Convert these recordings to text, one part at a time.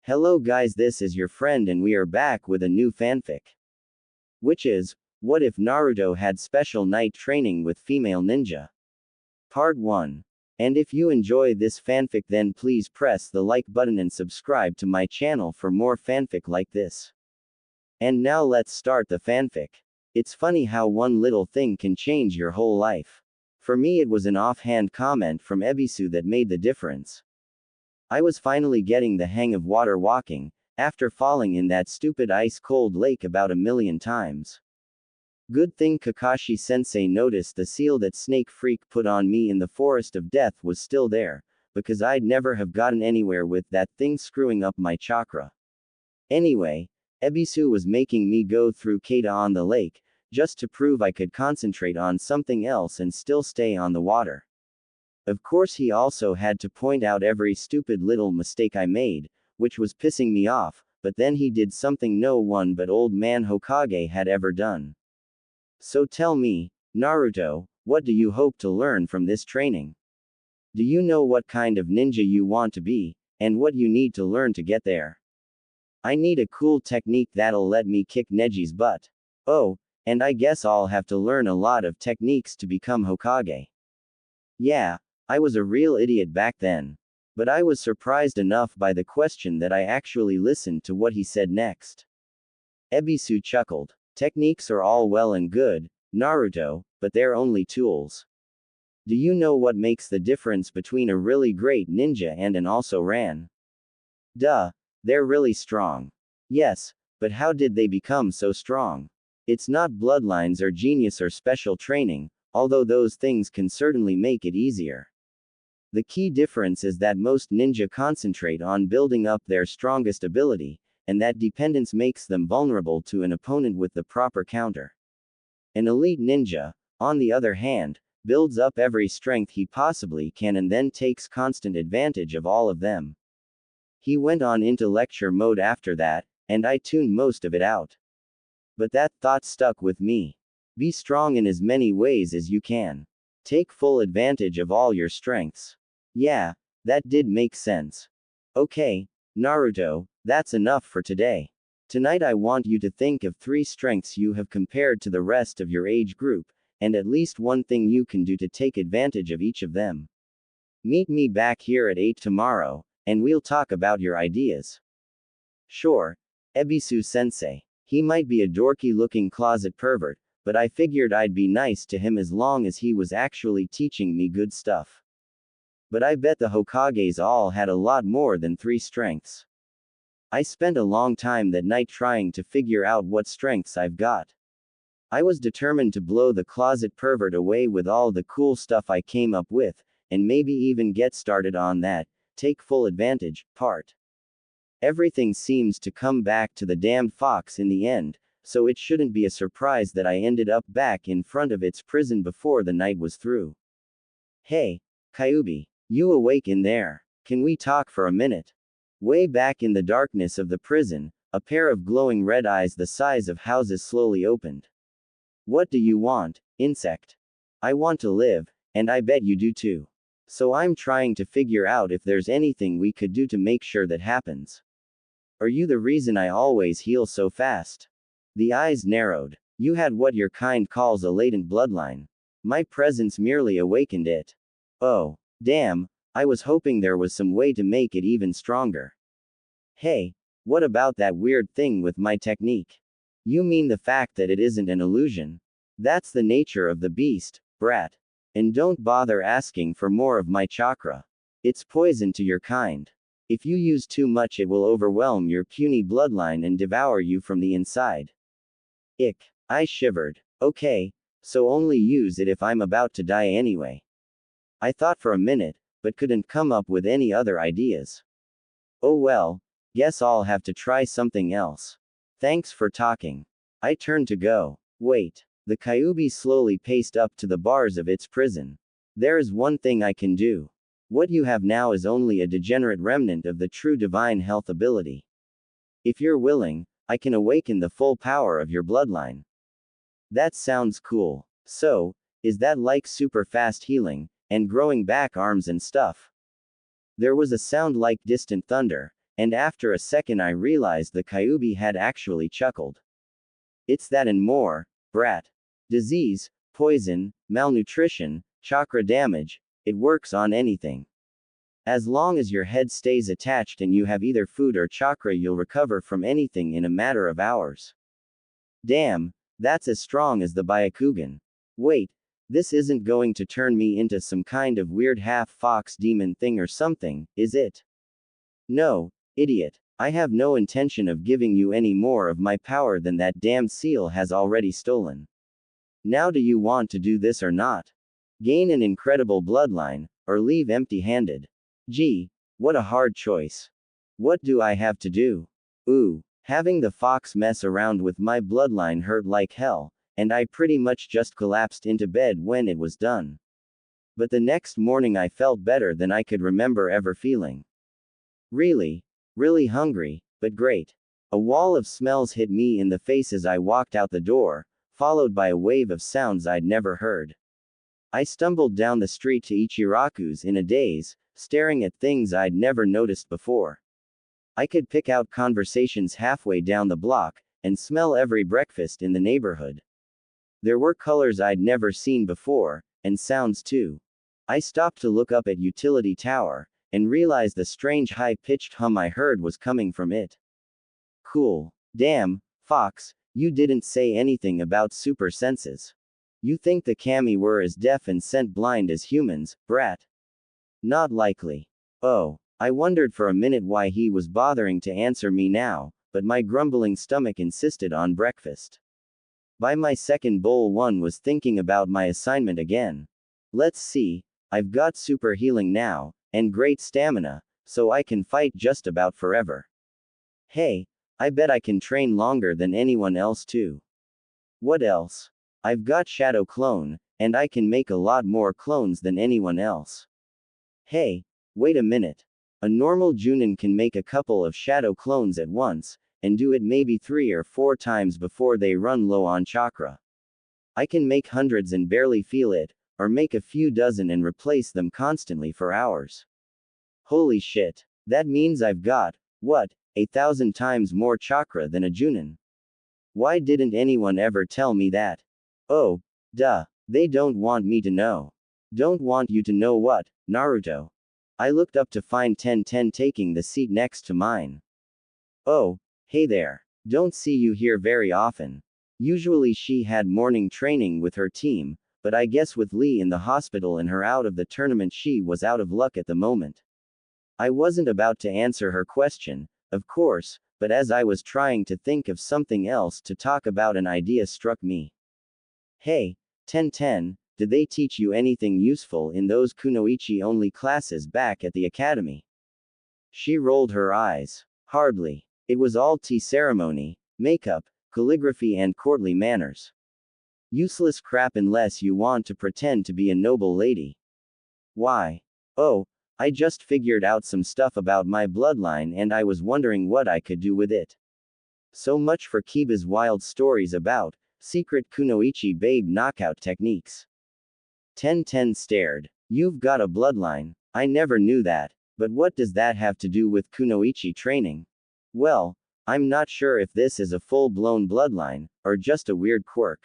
Hello guys, this is your friend and we are back with a new fanfic. Which is, what if Naruto had special night training with female ninja? Part 1. And if you enjoy this fanfic then please press the like button and subscribe to my channel for more fanfic like this. And now let's start the fanfic. It's funny how one little thing can change your whole life. For me it was an offhand comment from Ebisu that made the difference. I was finally getting the hang of water walking, after falling in that stupid ice-cold lake about a million times. Good thing Kakashi-sensei noticed the seal that Snake Freak put on me in the Forest of Death was still there, because I'd never have gotten anywhere with that thing screwing up my chakra. Anyway, Ebisu was making me go through Kata on the lake, just to prove I could concentrate on something else and still stay on the water. Of course he also had to point out every stupid little mistake I made, which was pissing me off, but then he did something no one but old man Hokage had ever done. So tell me, Naruto, what do you hope to learn from this training? Do you know what kind of ninja you want to be, and what you need to learn to get there? I need a cool technique that'll let me kick Neji's butt. Oh, and I guess I'll have to learn a lot of techniques to become Hokage. Yeah, I was a real idiot back then. But I was surprised enough by the question that I actually listened to what he said next. Ebisu chuckled. Techniques are all well and good, Naruto, but they're only tools. Do you know what makes the difference between a really great ninja and an also-ran? Duh, they're really strong. Yes, but how did they become so strong? It's not bloodlines or genius or special training, although those things can certainly make it easier. The key difference is that most ninja concentrate on building up their strongest ability, and that dependence makes them vulnerable to an opponent with the proper counter. An elite ninja, on the other hand, builds up every strength he possibly can and then takes constant advantage of all of them. He went on into lecture mode after that, and I tuned most of it out. But that thought stuck with me. Be strong in as many ways as you can. Take full advantage of all your strengths. Yeah, that did make sense. Okay, Naruto, that's enough for today. Tonight I want you to think of 3 strengths you have compared to the rest of your age group, and at least one thing you can do to take advantage of each of them. Meet me back here at 8 tomorrow, and we'll talk about your ideas. Sure, Ebisu-sensei. He might be a dorky-looking closet pervert, but I figured I'd be nice to him as long as he was actually teaching me good stuff. But I bet the Hokages all had a lot more than 3 strengths. I spent a long time that night trying to figure out what strengths I've got. I was determined to blow the closet pervert away with all the cool stuff I came up with, and maybe even get started on that, take full advantage, part. Everything seems to come back to the damned fox in the end, so it shouldn't be a surprise that I ended up back in front of its prison before the night was through. Hey, Kyuubi. You awake in there? Can we talk for a minute? Way back in the darkness of the prison, a pair of glowing red eyes the size of houses slowly opened. What do you want, insect? I want to live, and I bet you do too. So I'm trying to figure out if there's anything we could do to make sure that happens. Are you the reason I always heal so fast? The eyes narrowed. You had what your kind calls a latent bloodline. My presence merely awakened it. Oh. Damn, I was hoping there was some way to make it even stronger. Hey, what about that weird thing with my technique? You mean the fact that it isn't an illusion? That's the nature of the beast, brat. And don't bother asking for more of my chakra. It's poison to your kind. If you use too much it will overwhelm your puny bloodline and devour you from the inside. Ick. I shivered. Okay, so only use it if I'm about to die anyway. I thought for a minute, but couldn't come up with any other ideas. Oh well, guess I'll have to try something else. Thanks for talking. I turned to go. Wait. The Kyuubi slowly paced up to the bars of its prison. There is one thing I can do. What you have now is only a degenerate remnant of the true divine health ability. If you're willing, I can awaken the full power of your bloodline. That sounds cool. So, is that like super fast healing? And growing back arms and stuff? There was a sound like distant thunder, and after a second I realized the Kyuubi had actually chuckled. It's that and more, brat. Disease, poison, malnutrition, chakra damage, it works on anything. As long as your head stays attached and you have either food or chakra, you'll recover from anything in a matter of hours. Damn, that's as strong as the Byakugan. Wait, this isn't going to turn me into some kind of weird half-fox demon thing or something, is it? No, idiot. I have no intention of giving you any more of my power than that damn seal has already stolen. Now do you want to do this or not? Gain an incredible bloodline, or leave empty-handed? Gee, what a hard choice. What do I have to do? Ooh, having the fox mess around with my bloodline hurt like hell, and I pretty much just collapsed into bed when it was done. But the next morning I felt better than I could remember ever feeling. Really hungry, but great. A wall of smells hit me in the face as I walked out the door, followed by a wave of sounds I'd never heard. I stumbled down the street to Ichiraku's in a daze, staring at things I'd never noticed before. I could pick out conversations halfway down the block, and smell every breakfast in the neighborhood. There were colors I'd never seen before, and sounds too. I stopped to look up at Utility Tower, and realized the strange high-pitched hum I heard was coming from it. Cool. Damn, Fox, you didn't say anything about super senses. You think the kami were as deaf and scent blind as humans, brat? Not likely. Oh, I wondered for a minute why he was bothering to answer me now, but my grumbling stomach insisted on breakfast. By my second bowl, one was thinking about my assignment again. Let's see, I've got super healing now, and great stamina, so I can fight just about forever. Hey, I bet I can train longer than anyone else too. What else? I've got Shadow Clone, and I can make a lot more clones than anyone else. Hey, wait a minute. A normal Junin can make a couple of Shadow Clones at once, and do it maybe 3 or 4 times before they run low on chakra. I can make hundreds and barely feel it, or make a few dozen and replace them constantly for hours. Holy shit. That means I've got, what, 1,000 times more chakra than a Junin. Why didn't anyone ever tell me that? Oh, duh. They don't want me to know. Don't want you to know what, Naruto? I looked up to find 1010 taking the seat next to mine. Oh, hey there. Don't see you here very often. Usually she had morning training with her team, but I guess with Lee in the hospital and her out of the tournament she was out of luck at the moment. I wasn't about to answer her question, of course, but as I was trying to think of something else to talk about, an idea struck me. Hey, 1010, did they teach you anything useful in those kunoichi-only classes back at the academy? She rolled her eyes. Hardly. It was all tea ceremony, makeup, calligraphy and courtly manners. Useless crap unless you want to pretend to be a noble lady. Why? Oh, I just figured out some stuff about my bloodline and I was wondering what I could do with it. So much for Kiba's wild stories about secret kunoichi babe knockout techniques. 1010 stared. You've got a bloodline. I never knew that, but what does that have to do with kunoichi training? Well, I'm not sure if this is a full-blown bloodline, or just a weird quirk.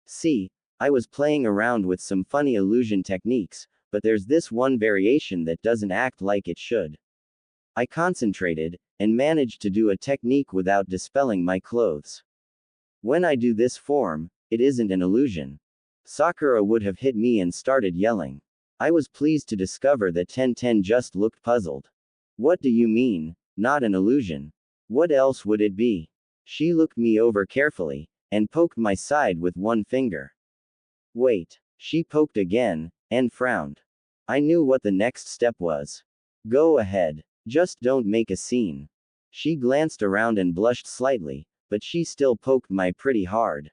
See, I was playing around with some funny illusion techniques, but there's this one variation that doesn't act like it should. I concentrated, and managed to do a technique without dispelling my clothes. When I do this form, it isn't an illusion. Sakura would have hit me and started yelling. I was pleased to discover that 1010 just looked puzzled. What do you mean, not an illusion? What else would it be? She looked me over carefully, and poked my side with one finger. Wait. She poked again, and frowned. I knew what the next step was. Go ahead. Just don't make a scene. She glanced around and blushed slightly, but she still poked my pretty hard.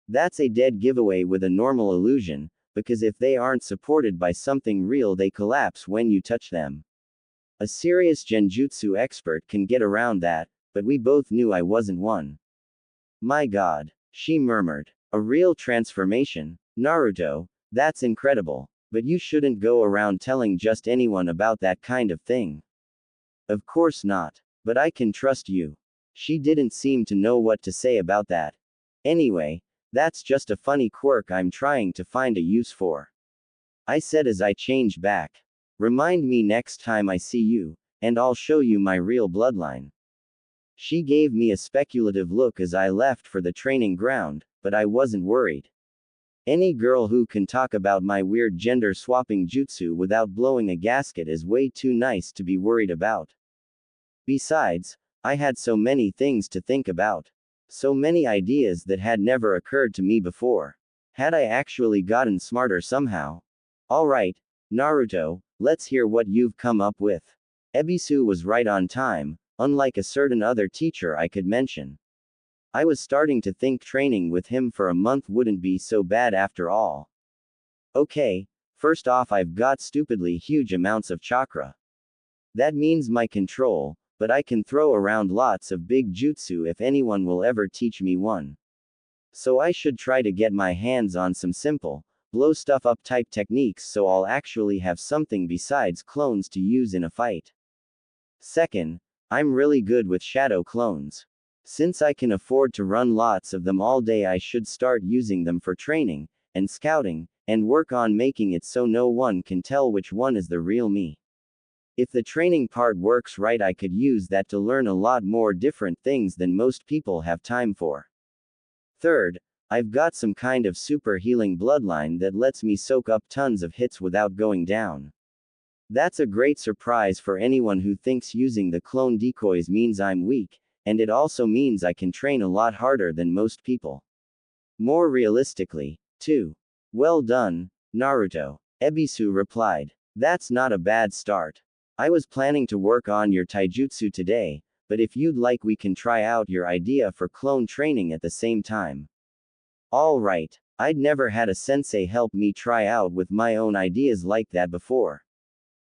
That's a dead giveaway with a normal illusion, because if they aren't supported by something real they collapse when you touch them. A serious genjutsu expert can get around that, but we both knew I wasn't one. My god, she murmured. A real transformation? Naruto, that's incredible, but you shouldn't go around telling just anyone about that kind of thing. Of course not. But I can trust you. She didn't seem to know what to say about that. Anyway, that's just a funny quirk I'm trying to find a use for. I said as I changed back. Remind me next time I see you, and I'll show you my real bloodline. She gave me a speculative look as I left for the training ground, but I wasn't worried. Any girl who can talk about my weird gender swapping jutsu without blowing a gasket is way too nice to be worried about. Besides, I had so many things to think about. So many ideas that had never occurred to me before. Had I actually gotten smarter somehow? Alright, Naruto, let's hear what you've come up with. Ebisu was right on time, unlike a certain other teacher I could mention. I was starting to think training with him for a month wouldn't be so bad after all. Okay, first off, I've got stupidly huge amounts of chakra. That means my control, but I can throw around lots of big jutsu if anyone will ever teach me one. So I should try to get my hands on some simple, blow stuff up type techniques so I'll actually have something besides clones to use in a fight. Second, I'm really good with shadow clones. Since I can afford to run lots of them all day, I should start using them for training, and scouting, and work on making it so no one can tell which one is the real me. If the training part works right, I could use that to learn a lot more different things than most people have time for. Third, I've got some kind of super healing bloodline that lets me soak up tons of hits without going down. That's a great surprise for anyone who thinks using the clone decoys means I'm weak, and it also means I can train a lot harder than most people. More realistically, too. Well done, Naruto. Ebisu replied. That's not a bad start. I was planning to work on your taijutsu today, but if you'd like we can try out your idea for clone training at the same time. Alright, I'd never had a sensei help me try out with my own ideas like that before.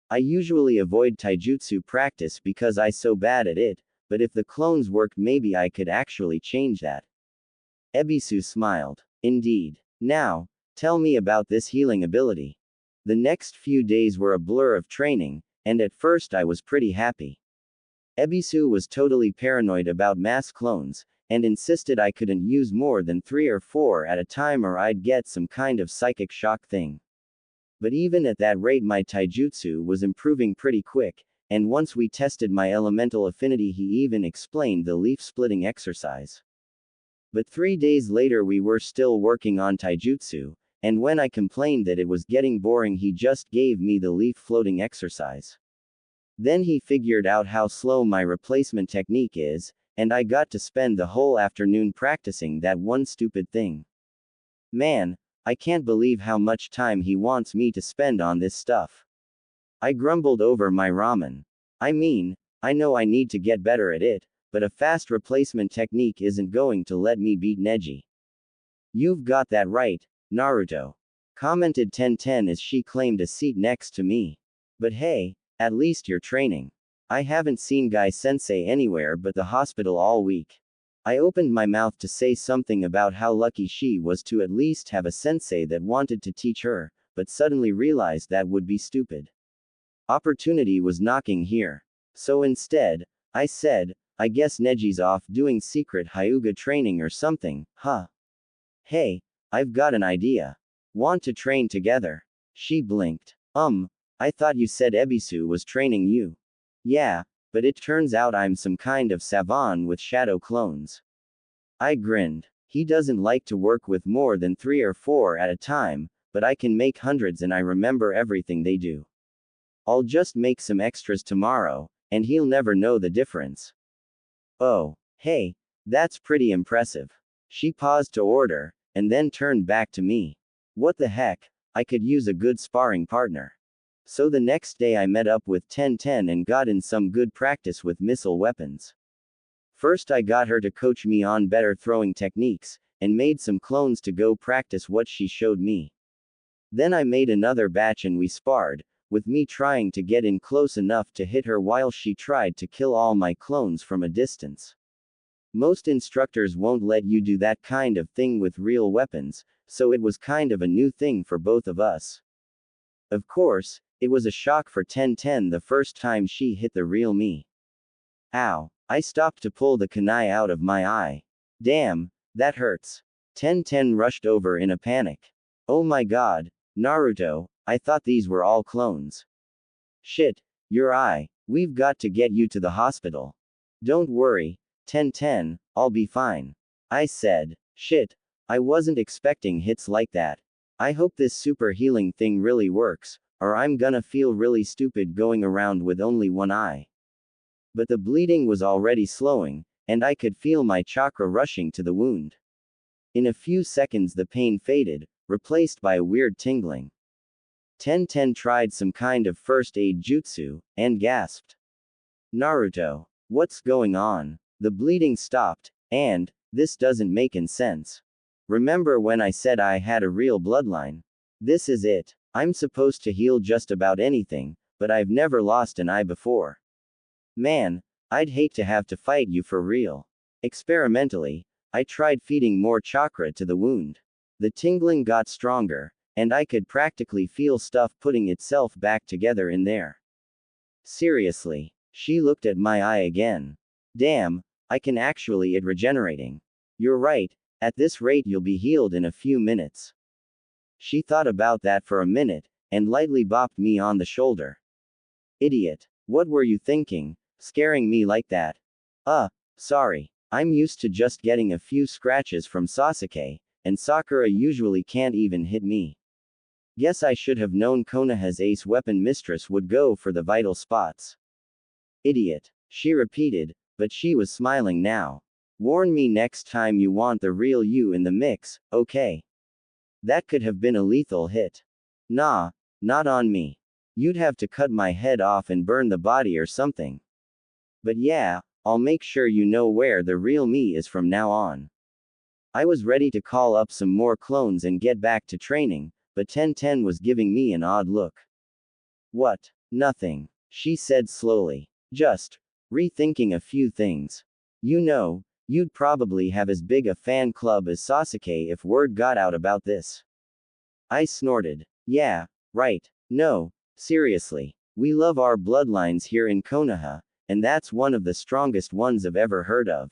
I usually avoid taijutsu practice because I'm so bad at it, but if the clones worked maybe I could actually change that. Ebisu smiled. Indeed. Now, tell me about this healing ability. The next few days were a blur of training, and at first I was pretty happy. Ebisu was totally paranoid about mass clones, and insisted I couldn't use more than 3 or 4 at a time or I'd get some kind of psychic shock thing. But even at that rate my taijutsu was improving pretty quick, and once we tested my elemental affinity he even explained the leaf-splitting exercise. But 3 days later we were still working on taijutsu, and when I complained that it was getting boring he just gave me the leaf-floating exercise. Then he figured out how slow my replacement technique is, and I got to spend the whole afternoon practicing that one stupid thing. Man, I can't believe how much time he wants me to spend on this stuff. I grumbled over my ramen. I mean, I know I need to get better at it, but a fast replacement technique isn't going to let me beat Neji. You've got that right, Naruto. Commented Tenten as she claimed a seat next to me. But hey, at least you're training. I haven't seen Guy Sensei anywhere but the hospital all week. I opened my mouth to say something about how lucky she was to at least have a sensei that wanted to teach her, but suddenly realized that would be stupid. Opportunity was knocking here. So instead, I said, I guess Neji's off doing secret Hyuga training or something, huh? Hey, I've got an idea. Want to train together? She blinked. I thought you said Ebisu was training you. Yeah, but it turns out I'm some kind of savant with shadow clones. I grinned. He doesn't like to work with more than 3 or 4 at a time, but I can make hundreds and I remember everything they do. I'll just make some extras tomorrow, and he'll never know the difference. Oh, hey, that's pretty impressive. She paused to order, and then turned back to me. What the heck, I could use a good sparring partner. So the next day I met up with Tenten and got in some good practice with missile weapons. First I got her to coach me on better throwing techniques, and made some clones to go practice what she showed me. Then I made another batch and we sparred, with me trying to get in close enough to hit her while she tried to kill all my clones from a distance. Most instructors won't let you do that kind of thing with real weapons, so it was kind of a new thing for both of us. Of course, it was a shock for Tenten the first time she hit the real me. Ow. I stopped to pull the kunai out of my eye. Damn, that hurts. 1010 rushed over in a panic. Oh my god, Naruto, I thought these were all clones. Shit, your eye. We've got to get you to the hospital. Don't worry, 1010, I'll be fine. I said. Shit, I wasn't expecting hits like that. I hope this super healing thing really works, or I'm gonna feel really stupid going around with only one eye. But the bleeding was already slowing, and I could feel my chakra rushing to the wound. In a few seconds the pain faded, replaced by a weird tingling. 1010 tried some kind of first aid jutsu, and gasped. Naruto, what's going on? The bleeding stopped, and, this doesn't make any sense. Remember when I said I had a real bloodline? This is it. I'm supposed to heal just about anything, but I've never lost an eye before. Man, I'd hate to have to fight you for real. Experimentally, I tried feeding more chakra to the wound. The tingling got stronger, and I could practically feel stuff putting itself back together in there. Seriously, she looked at my eye again. Damn, I can actually it regenerating. You're right, at this rate you'll be healed in a few minutes. She thought about that for a minute, and lightly bopped me on the shoulder. Idiot, what were you thinking, scaring me like that? Sorry. I'm used to just getting a few scratches from Sasuke, and Sakura usually can't even hit me. Guess I should have known Konoha's ace weapon mistress would go for the vital spots. Idiot, she repeated, but she was smiling now. Warn me next time you want the real you in the mix, okay? That could have been a lethal hit. Nah, not on me. You'd have to cut my head off and burn the body or something. But yeah, I'll make sure you know where the real me is from now on. I was ready to call up some more clones and get back to training, but 1010 was giving me an odd look. What? Nothing, she said slowly. Just rethinking a few things. You know, you'd probably have as big a fan club as Sasuke if word got out about this. I snorted. Yeah, right. No, seriously. We love our bloodlines here in Konoha, and that's one of the strongest ones I've ever heard of.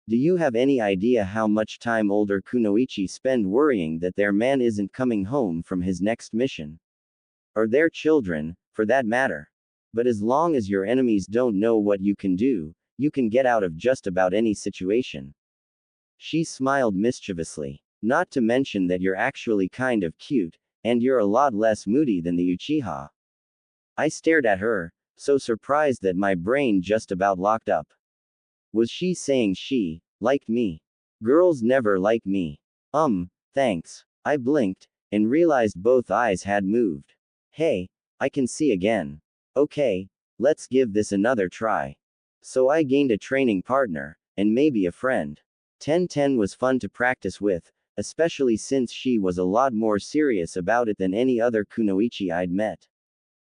Do you have any idea how much time older kunoichi spend worrying that their man isn't coming home from his next mission? Or their children, for that matter. But as long as your enemies don't know what you can do, you can get out of just about any situation. She smiled mischievously. Not to mention that you're actually kind of cute, and you're a lot less moody than the Uchiha. I stared at her, so surprised that my brain just about locked up. Was she saying she liked me? Girls never like me. Thanks. I blinked, and realized both eyes had moved. Hey, I can see again. Okay, let's give this another try. So I gained a training partner, and maybe a friend. 1010 was fun to practice with, especially since she was a lot more serious about it than any other kunoichi I'd met.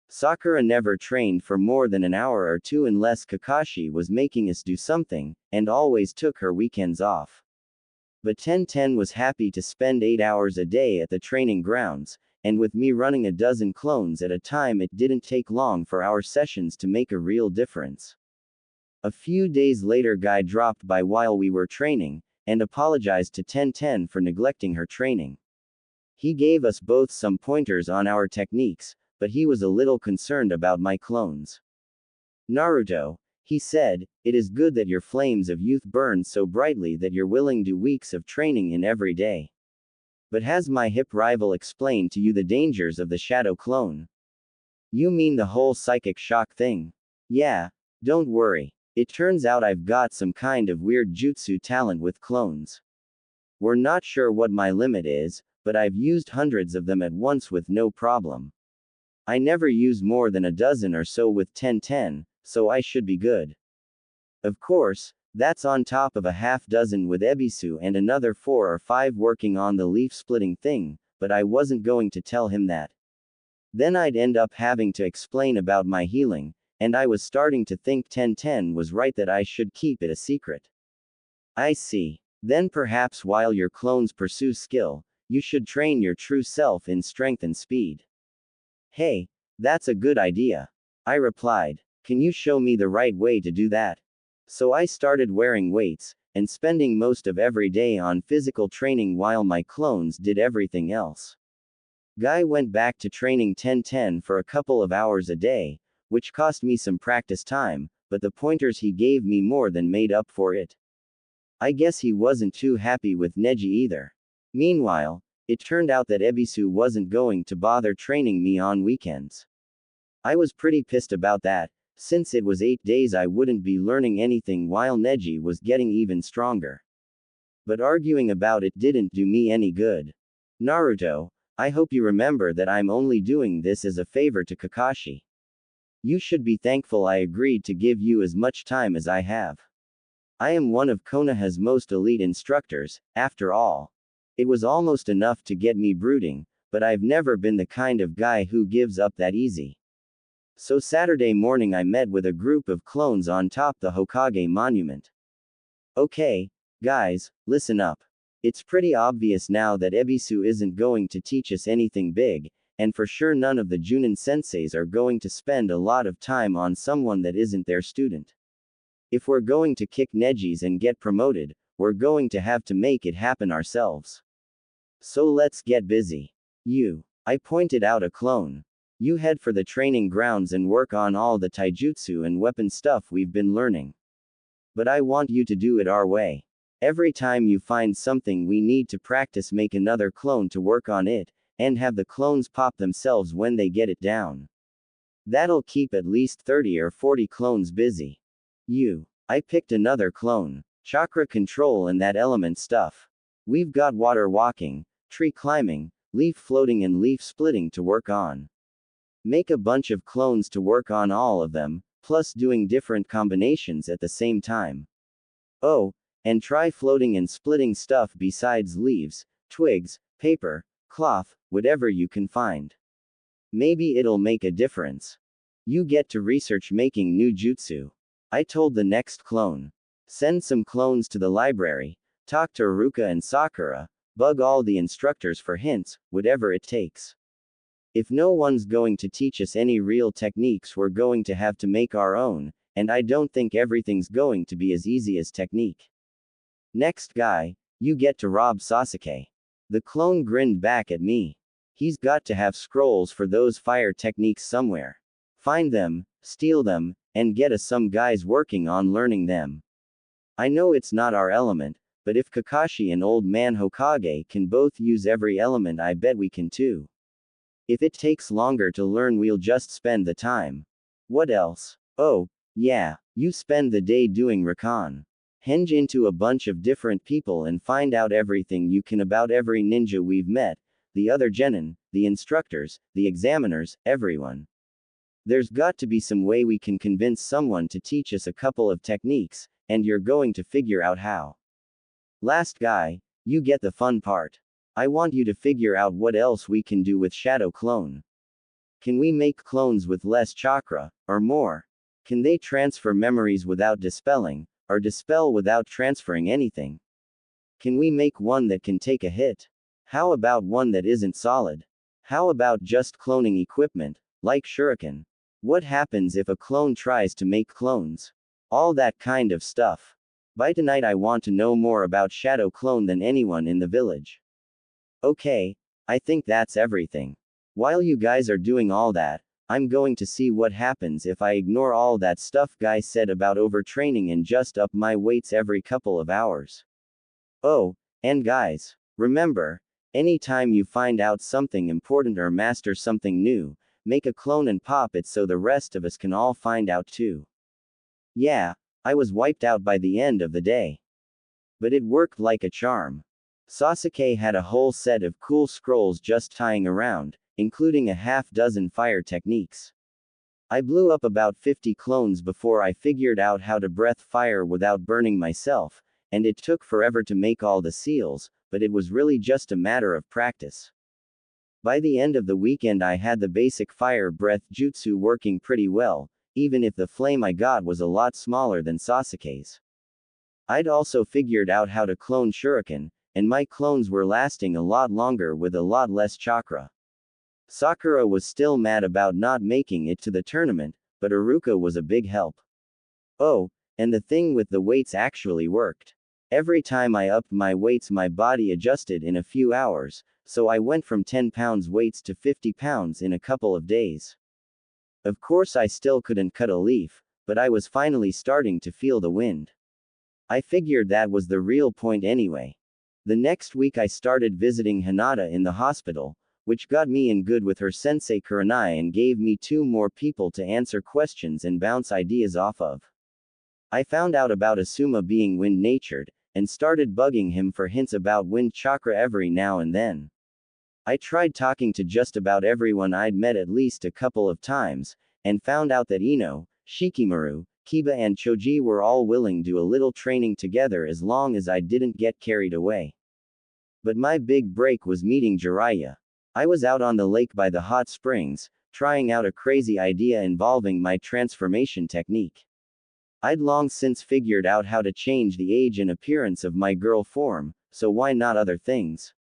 Sakura never trained for more than an hour or two unless Kakashi was making us do something, and always took her weekends off. But 1010 was happy to spend 8 hours a day at the training grounds, and with me running a dozen clones at a time it didn't take long for our sessions to make a real difference. A few days later Guy dropped by while we were training, and apologized to 1010 for neglecting her training. He gave us both some pointers on our techniques, but he was a little concerned about my clones. Naruto, he said, it is good that your flames of youth burn so brightly that you're willing to do weeks of training in every day. But has my hip rival explained to you the dangers of the shadow clone? You mean the whole psychic shock thing? Yeah, don't worry. It turns out I've got some kind of weird jutsu talent with clones. We're not sure what my limit is, but I've used hundreds of them at once with no problem. I never use more than a dozen or so with 1010, so I should be good. Of course, that's on top of a half dozen with Ebisu and another 4 or 5 working on the leaf-splitting thing, but I wasn't going to tell him that. Then I'd end up having to explain about my healing, and I was starting to think 1010 was right that I should keep it a secret. I see. Then perhaps while your clones pursue skill, you should train your true self in strength and speed. Hey, that's a good idea. I replied. Can you show me the right way to do that? So I started wearing weights, and spending most of every day on physical training while my clones did everything else. Guy went back to training 10-10 for a couple of hours a day, which cost me some practice time, but the pointers he gave me more than made up for it. I guess he wasn't too happy with Neji either. Meanwhile, it turned out that Ebisu wasn't going to bother training me on weekends. I was pretty pissed about that, since it was 8 days I wouldn't be learning anything while Neji was getting even stronger. But arguing about it didn't do me any good. Naruto, I hope you remember that I'm only doing this as a favor to Kakashi. You should be thankful I agreed to give you as much time as I have. I am one of Konoha's most elite instructors, after all. It was almost enough to get me brooding, but I've never been the kind of guy who gives up that easy. So Saturday morning I met with a group of clones on top the Hokage monument. Okay, guys, listen up. It's pretty obvious now that Ebisu isn't going to teach us anything big, and for sure none of the Junin senseis are going to spend a lot of time on someone that isn't their student. If we're going to kick Neji's and get promoted, we're going to have to make it happen ourselves. So let's get busy. I pointed out a clone. You head for the training grounds and work on all the taijutsu and weapon stuff we've been learning. But I want you to do it our way. Every time you find something we need to practice, make another clone to work on it, and have the clones pop themselves when they get it down. That'll keep at least 30 or 40 clones busy. I picked another clone. Chakra control and that element stuff. We've got water walking, tree climbing, leaf floating and leaf splitting to work on. Make a bunch of clones to work on all of them, plus doing different combinations at the same time. Oh, and try floating and splitting stuff besides leaves, twigs, paper, cloth, whatever you can find. Maybe it'll make a difference. You get to research making new jutsu. I told the next clone. Send some clones to the library, talk to Iruka and Sakura, bug all the instructors for hints, whatever it takes. If no one's going to teach us any real techniques, we're going to have to make our own, and I don't think everything's going to be as easy as technique. Next guy, you get to rob Sasuke. The clone grinned back at me. He's got to have scrolls for those fire techniques somewhere. Find them, steal them, and get us some guys working on learning them. I know it's not our element, but if Kakashi and Old Man Hokage can both use every element, I bet we can too. If it takes longer to learn, we'll just spend the time. What else? Oh, yeah, you spend the day doing recon. Henge into a bunch of different people and find out everything you can about every ninja we've met, the other genin, the instructors, the examiners, everyone. There's got to be some way we can convince someone to teach us a couple of techniques, and you're going to figure out how. Last guy, you get the fun part. I want you to figure out what else we can do with Shadow Clone. Can we make clones with less chakra, or more? Can they transfer memories without dispelling, or dispel without transferring anything? Can we make one that can take a hit? How about one that isn't solid? How about just cloning equipment, like Shuriken? What happens if a clone tries to make clones? All that kind of stuff. By tonight I want to know more about Shadow Clone than anyone in the village. Okay, I think that's everything. While you guys are doing all that, I'm going to see what happens if I ignore all that stuff Guy said about overtraining and just up my weights every couple of hours. Oh, and guys, remember, anytime you find out something important or master something new, make a clone and pop it so the rest of us can all find out too. Yeah, I was wiped out by the end of the day. But it worked like a charm. Sasuke had a whole set of cool scrolls just tying around, including a half-dozen fire techniques. I blew up about 50 clones before I figured out how to breath fire without burning myself, and it took forever to make all the seals, but it was really just a matter of practice. By the end of the weekend I had the basic fire breath jutsu working pretty well, even if the flame I got was a lot smaller than Sasuke's. I'd also figured out how to clone Shuriken, and my clones were lasting a lot longer with a lot less chakra. Sakura was still mad about not making it to the tournament, but Iruka was a big help. Oh, And the thing with the weights actually worked. Every time I upped my weights, my body adjusted in a few hours, so I went from 10 pounds weights to 50 pounds in a couple of days. Of course, I still couldn't cut a leaf, but I was finally starting to feel the wind. I figured that was the real point anyway. The next week, I started visiting Hinata in the hospital, which got me in good with her sensei Kuranai and gave me 2 more people to answer questions and bounce ideas off of. I found out about Asuma being wind-natured, and started bugging him for hints about wind chakra every now and then. I tried talking to just about everyone I'd met at least a couple of times, and found out that Ino, Shikimaru, Kiba and Choji were all willing to do a little training together as long as I didn't get carried away. But my big break was meeting Jiraiya. I was out on the lake by the hot springs, trying out a crazy idea involving my transformation technique. I'd long since figured out how to change the age and appearance of my girl form, so why not other things?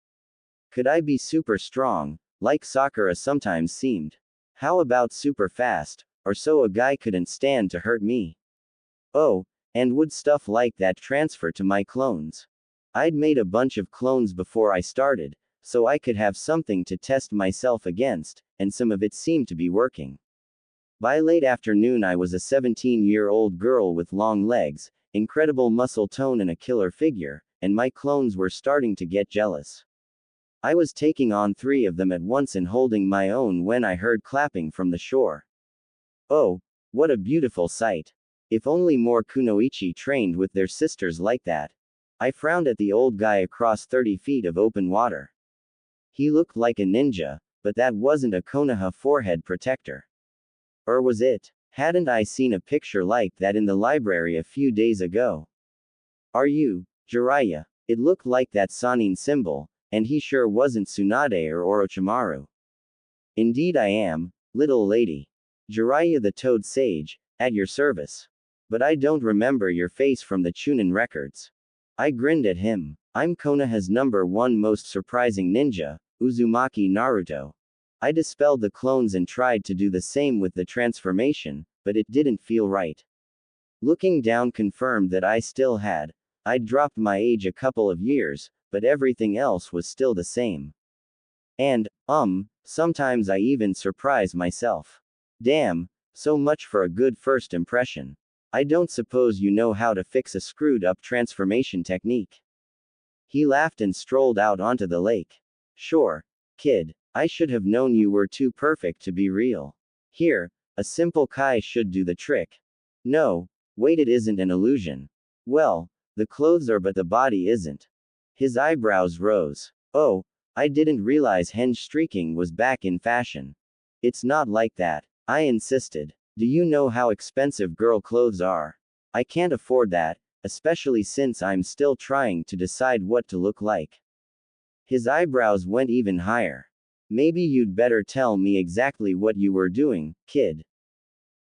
Could I be super strong, like Sakura sometimes seemed? How about super fast, or so a guy couldn't stand to hurt me? Oh, and would stuff like that transfer to my clones? I'd made a bunch of clones before I started, so I could have something to test myself against, and some of it seemed to be working. By late afternoon, I was a 17-year-old girl with long legs, incredible muscle tone and a killer figure, and my clones were starting to get jealous. I was taking on 3 of them at once and holding my own when I heard clapping from the shore. Oh, what a beautiful sight. If only more kunoichi trained with their sisters like that. I frowned at the old guy across 30 feet of open water. He looked like a ninja, but that wasn't a Konoha forehead protector. Or was it? Hadn't I seen a picture like that in the library a few days ago? Are you, Jiraiya? It looked like that Sanin symbol, and he sure wasn't Tsunade or Orochimaru. Indeed I am, little lady. Jiraiya the Toad Sage, at your service. But I don't remember your face from the Chunin records. I grinned at him. I'm Konoha's #1 most surprising ninja, Uzumaki Naruto. I dispelled the clones and tried to do the same with the transformation, but it didn't feel right. Looking down confirmed that I still had. I'd dropped my age a couple of years, but everything else was still the same. And, sometimes I even surprise myself. Damn, so much for a good first impression. I don't suppose you know how to fix a screwed up transformation technique. He laughed and strolled out onto the lake. Sure, kid. I should have known you were too perfect to be real. Here, a simple kai should do the trick. No, wait, it isn't an illusion. Well, the clothes are, but the body isn't. His eyebrows rose. Oh, I didn't realize henge streaking was back in fashion. It's not like that, I insisted. Do you know how expensive girl clothes are? I can't afford that, especially since I'm still trying to decide what to look like. His eyebrows went even higher. Maybe you'd better tell me exactly what you were doing, kid.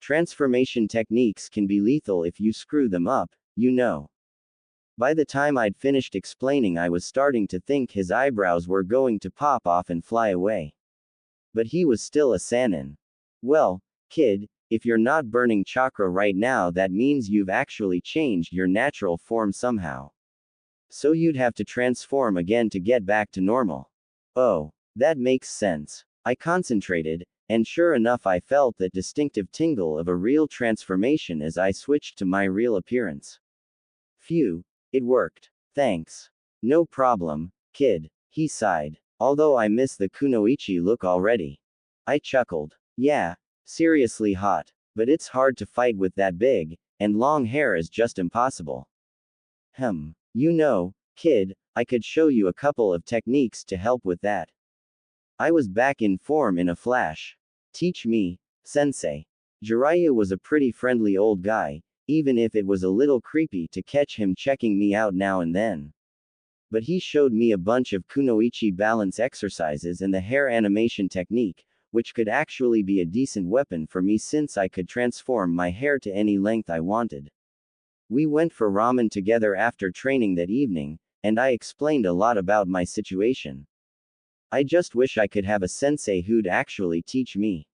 Transformation techniques can be lethal if you screw them up, you know. By the time I'd finished explaining, I was starting to think his eyebrows were going to pop off and fly away. But he was still a Sannin. Well, kid, if you're not burning chakra right now, that means you've actually changed your natural form somehow. So you'd have to transform again to get back to normal. Oh. That makes sense. I concentrated, and sure enough, I felt that distinctive tingle of a real transformation as I switched to my real appearance. Phew, it worked. Thanks. No problem, kid, he sighed. Although I miss the kunoichi look already. I chuckled. Yeah, seriously hot. But it's hard to fight with that big, and long hair is just impossible. You know, kid, I could show you a couple of techniques to help with that. I was back in form in a flash. Teach me, sensei. Jiraiya was a pretty friendly old guy, even if it was a little creepy to catch him checking me out now and then. But he showed me a bunch of kunoichi balance exercises and the hair animation technique, which could actually be a decent weapon for me since I could transform my hair to any length I wanted. We went for ramen together after training that evening, and I explained a lot about my situation. I just wish I could have a sensei who'd actually teach me.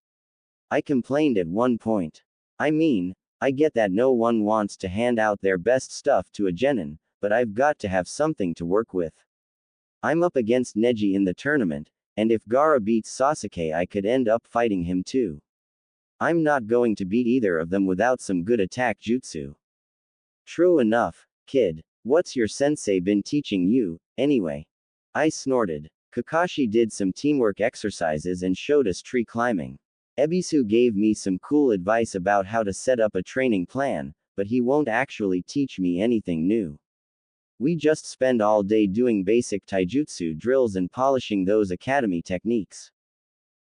I complained at one point. I mean, I get that no one wants to hand out their best stuff to a genin, but I've got to have something to work with. I'm up against Neji in the tournament, and if Gaara beats Sasuke I could end up fighting him too. I'm not going to beat either of them without some good attack jutsu. True enough, kid. What's your sensei been teaching you, anyway? I snorted. Kakashi did some teamwork exercises and showed us tree climbing. Ebisu gave me some cool advice about how to set up a training plan, but he won't actually teach me anything new. We just spend all day doing basic taijutsu drills and polishing those academy techniques.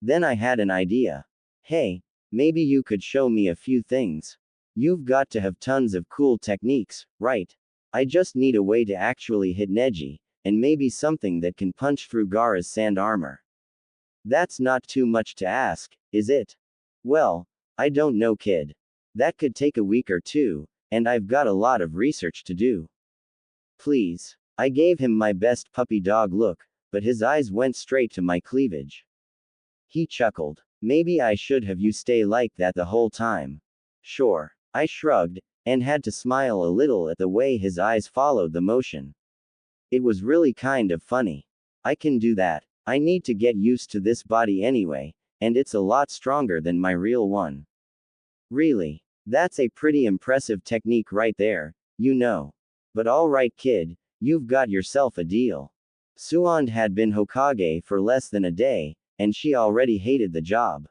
Then I had an idea. Hey, maybe you could show me a few things. You've got to have tons of cool techniques, right? I just need a way to actually hit Neji, and maybe something that can punch through Gaara's sand armor. That's not too much to ask, is it? Well, I don't know, kid. That could take a week or two, and I've got a lot of research to do. Please. I gave him my best puppy dog look, but his eyes went straight to my cleavage. He chuckled. Maybe I should have you stay like that the whole time. Sure. I shrugged, and had to smile a little at the way his eyes followed the motion. It was really kind of funny. I can do that. I need to get used to this body anyway, and it's a lot stronger than my real one. Really? That's a pretty impressive technique right there, you know. But alright, kid, you've got yourself a deal. Suand had been Hokage for less than a day, and she already hated the job.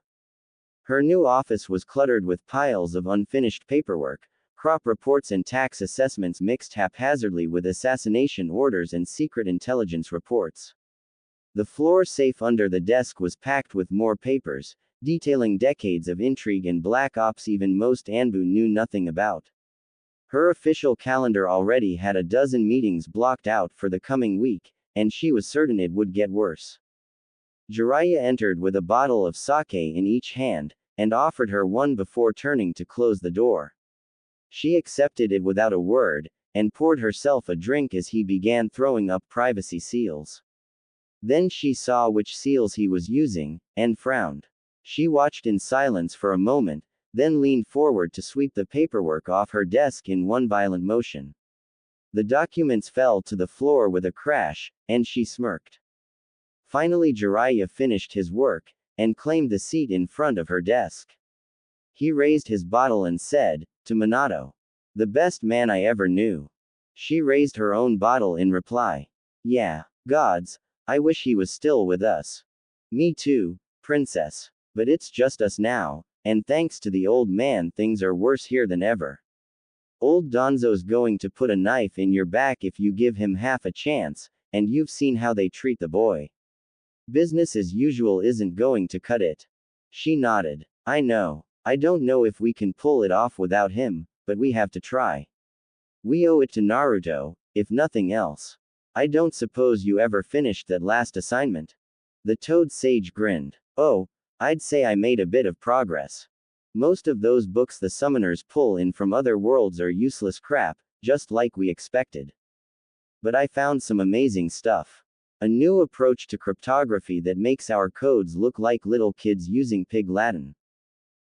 Her new office was cluttered with piles of unfinished paperwork, crop reports and tax assessments mixed haphazardly with assassination orders and secret intelligence reports. The floor safe under the desk was packed with more papers, detailing decades of intrigue and black ops even most Anbu knew nothing about. Her official calendar already had a dozen meetings blocked out for the coming week, and she was certain it would get worse. Jiraiya entered with a bottle of sake in each hand, and offered her one before turning to close the door. She accepted it without a word, and poured herself a drink as he began throwing up privacy seals. Then she saw which seals he was using, and frowned. She watched in silence for a moment, then leaned forward to sweep the paperwork off her desk in one violent motion. The documents fell to the floor with a crash, and she smirked. Finally Jiraiya finished his work, and claimed the seat in front of her desk. He raised his bottle and said, to Minato, "The best man I ever knew." She raised her own bottle in reply. "Yeah, gods, I wish he was still with us." "Me too, princess. But it's just us now, and thanks to the old man things are worse here than ever. Old Donzo's going to put a knife in your back if you give him half a chance, and you've seen how they treat the boy. Business as usual isn't going to cut it." She nodded. "I know. I don't know if we can pull it off without him, but we have to try. We owe it to Naruto, if nothing else. I don't suppose you ever finished that last assignment?" The Toad Sage grinned. "Oh, I'd say I made a bit of progress. Most of those books the summoners pull in from other worlds are useless crap, just like we expected. But I found some amazing stuff. A new approach to cryptography that makes our codes look like little kids using pig Latin.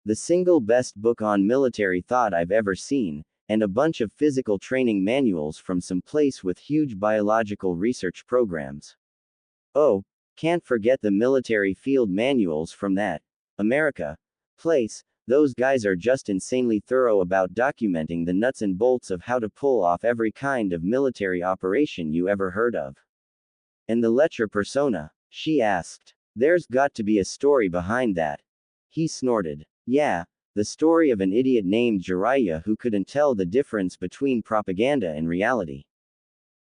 The single best book on military thought I've ever seen, and a bunch of physical training manuals from some place with huge biological research programs. Oh, can't forget the military field manuals from that America place. Those guys are just insanely thorough about documenting the nuts and bolts of how to pull off every kind of military operation you ever heard of." "And the lecture persona?" she asked. "There's got to be a story behind that." He snorted. "Yeah, the story of an idiot named Jiraiya who couldn't tell the difference between propaganda and reality.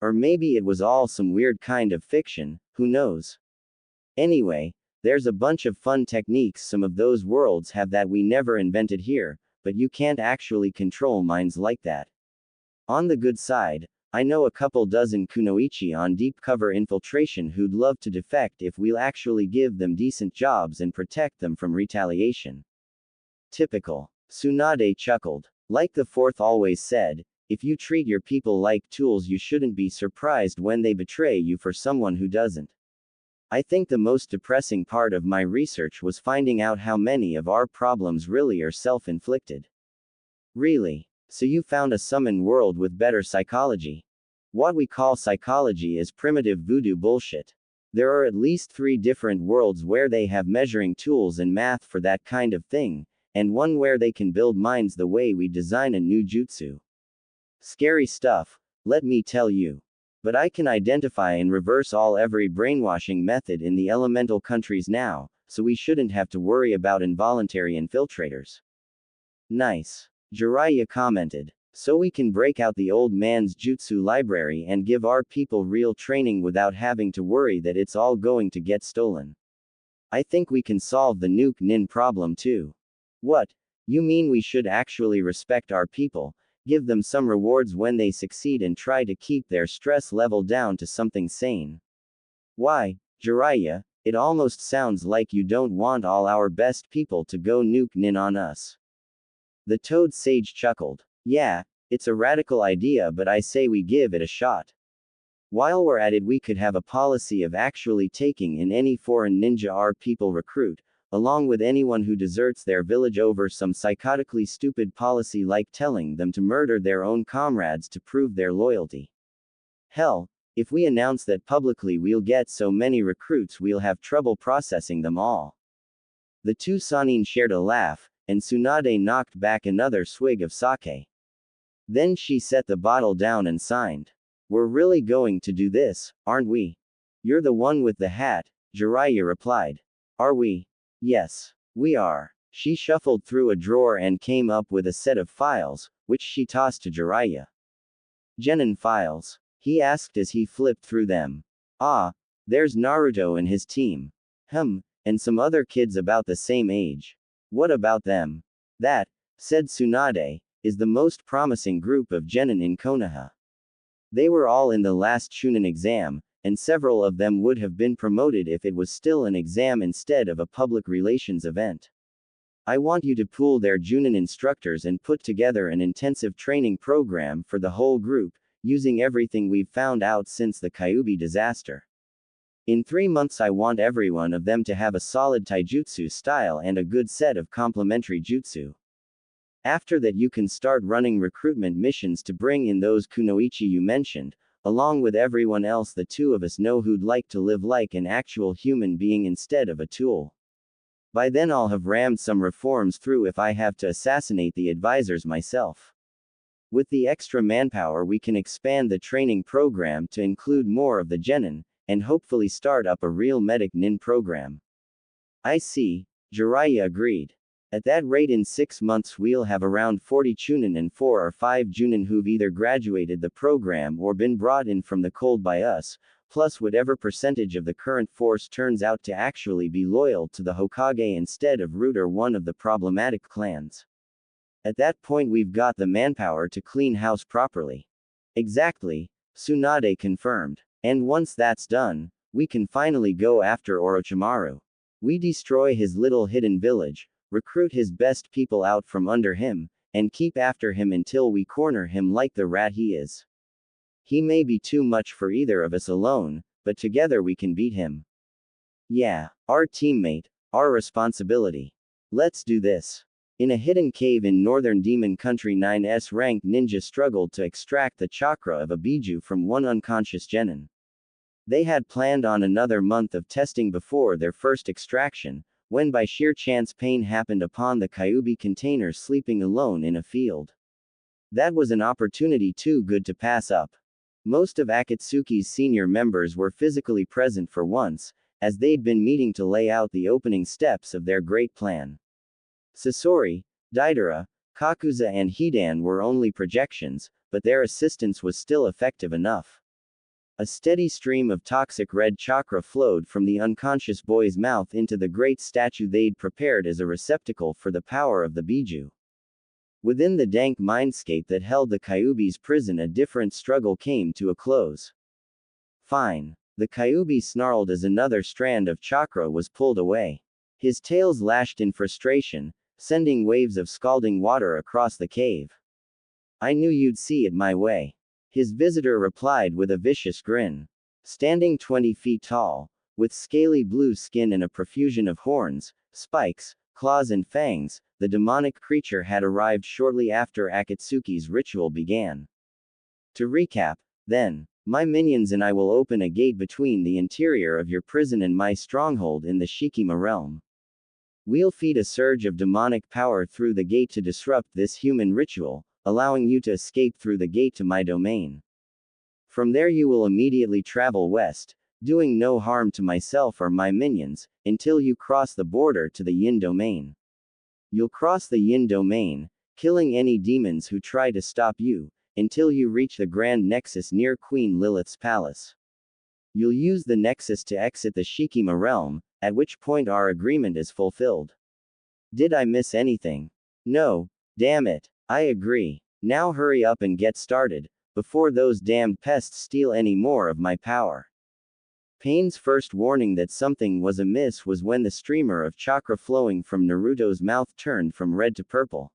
Or maybe it was all some weird kind of fiction, who knows? Anyway, there's a bunch of fun techniques some of those worlds have that we never invented here, but you can't actually control minds like that. On the good side, I know a couple dozen kunoichi on deep cover infiltration who'd love to defect if we'll actually give them decent jobs and protect them from retaliation." Typical. Tsunade chuckled. "Like the fourth always said, if you treat your people like tools you shouldn't be surprised when they betray you for someone who doesn't. I think the most depressing part of my research was finding out how many of our problems really are self-inflicted. Really? So you found a summon world with better psychology? What we call psychology is primitive voodoo bullshit. There are at least 3 different worlds where they have measuring tools and math for that kind of thing, and one where they can build minds the way we design a new jutsu. Scary stuff, let me tell you. But I can identify and reverse every brainwashing method in the elemental countries now, so we shouldn't have to worry about involuntary infiltrators. Nice. Jiraiya commented. So we can break out the old man's jutsu library and give our people real training without having to worry that it's all going to get stolen. I think we can solve the nuke nin problem too. What? You mean we should actually respect our people, give them some rewards when they succeed and try to keep their stress level down to something sane? Why, Jiraiya, it almost sounds like you don't want all our best people to go nuke nin on us. The Toad Sage chuckled. Yeah, it's a radical idea, but I say we give it a shot. While we're at it, we could have a policy of actually taking in any foreign ninja our people recruit, along with anyone who deserts their village over some psychotically stupid policy like telling them to murder their own comrades to prove their loyalty. Hell, if we announce that publicly we'll get so many recruits we'll have trouble processing them all. The two Sanin shared a laugh, and Tsunade knocked back another swig of sake. Then she set the bottle down and signed. We're really going to do this, aren't we? You're the one with the hat, Jiraiya replied. Are we? Yes, we are. She shuffled through a drawer and came up with a set of files, which she tossed to Jiraiya. Genin files? He asked as he flipped through them. Ah, there's Naruto and his team. And some other kids about the same age. What about them? That, said Tsunade, is the most promising group of genin in Konoha. They were all in the last Chunin exam, and several of them would have been promoted if it was still an exam instead of a public relations event. I want you to pool their Junin instructors and put together an intensive training program for the whole group, using everything we've found out since the Kyuubi disaster. In 3 months I want every one of them to have a solid taijutsu style and a good set of complementary jutsu. After that you can start running recruitment missions to bring in those kunoichi you mentioned, along with everyone else the two of us know who'd like to live like an actual human being instead of a tool. By then I'll have rammed some reforms through if I have to assassinate the advisors myself. With the extra manpower we can expand the training program to include more of the genin, and hopefully start up a real medic nin program. I see, Jiraiya agreed. At that rate in 6 months we'll have around 40 Chunin and 4 or 5 Junin who've either graduated the program or been brought in from the cold by us, plus whatever percentage of the current force turns out to actually be loyal to the Hokage instead of root or one of the problematic clans. At that point we've got the manpower to clean house properly. Exactly, Tsunade confirmed. And once that's done, we can finally go after Orochimaru. We destroy his little hidden village, recruit his best people out from under him, and keep after him until we corner him like the rat he is. He may be too much for either of us alone, but together we can beat him. Yeah, our teammate, our responsibility. Let's do this. In a hidden cave in northern Demon Country 9's ranked ninja struggled to extract the chakra of a biju from one unconscious genin. They had planned on another month of testing before their first extraction, when by sheer chance pain happened upon the Kyuubi container sleeping alone in a field. That was an opportunity too good to pass up. Most of Akatsuki's senior members were physically present for once, as they'd been meeting to lay out the opening steps of their great plan. Sasori, Deidara, Kakuza and Hidan were only projections, but their assistance was still effective enough. A steady stream of toxic red chakra flowed from the unconscious boy's mouth into the great statue they'd prepared as a receptacle for the power of the biju. Within the dank mindscape that held the Kyuubi's prison a different struggle came to a close. Fine. The Kyuubi snarled as another strand of chakra was pulled away. His tails lashed in frustration, sending waves of scalding water across the cave. I knew you'd see it my way. His visitor replied with a vicious grin. Standing 20 feet tall, with scaly blue skin and a profusion of horns, spikes, claws and fangs, the demonic creature had arrived shortly after Akatsuki's ritual began. To recap, then, my minions and I will open a gate between the interior of your prison and my stronghold in the Shikima realm. We'll feed a surge of demonic power through the gate to disrupt this human ritual, allowing you to escape through the gate to my domain. From there you will immediately travel west, doing no harm to myself or my minions, until you cross the border to the Yin domain. You'll cross the Yin domain, killing any demons who try to stop you, until you reach the Grand Nexus near Queen Lilith's palace. You'll use the Nexus to exit the Shikima realm, at which point our agreement is fulfilled. Did I miss anything? No, damn it, I agree. Now hurry up and get started, before those damned pests steal any more of my power. Pain's first warning that something was amiss was when the streamer of chakra flowing from Naruto's mouth turned from red to purple.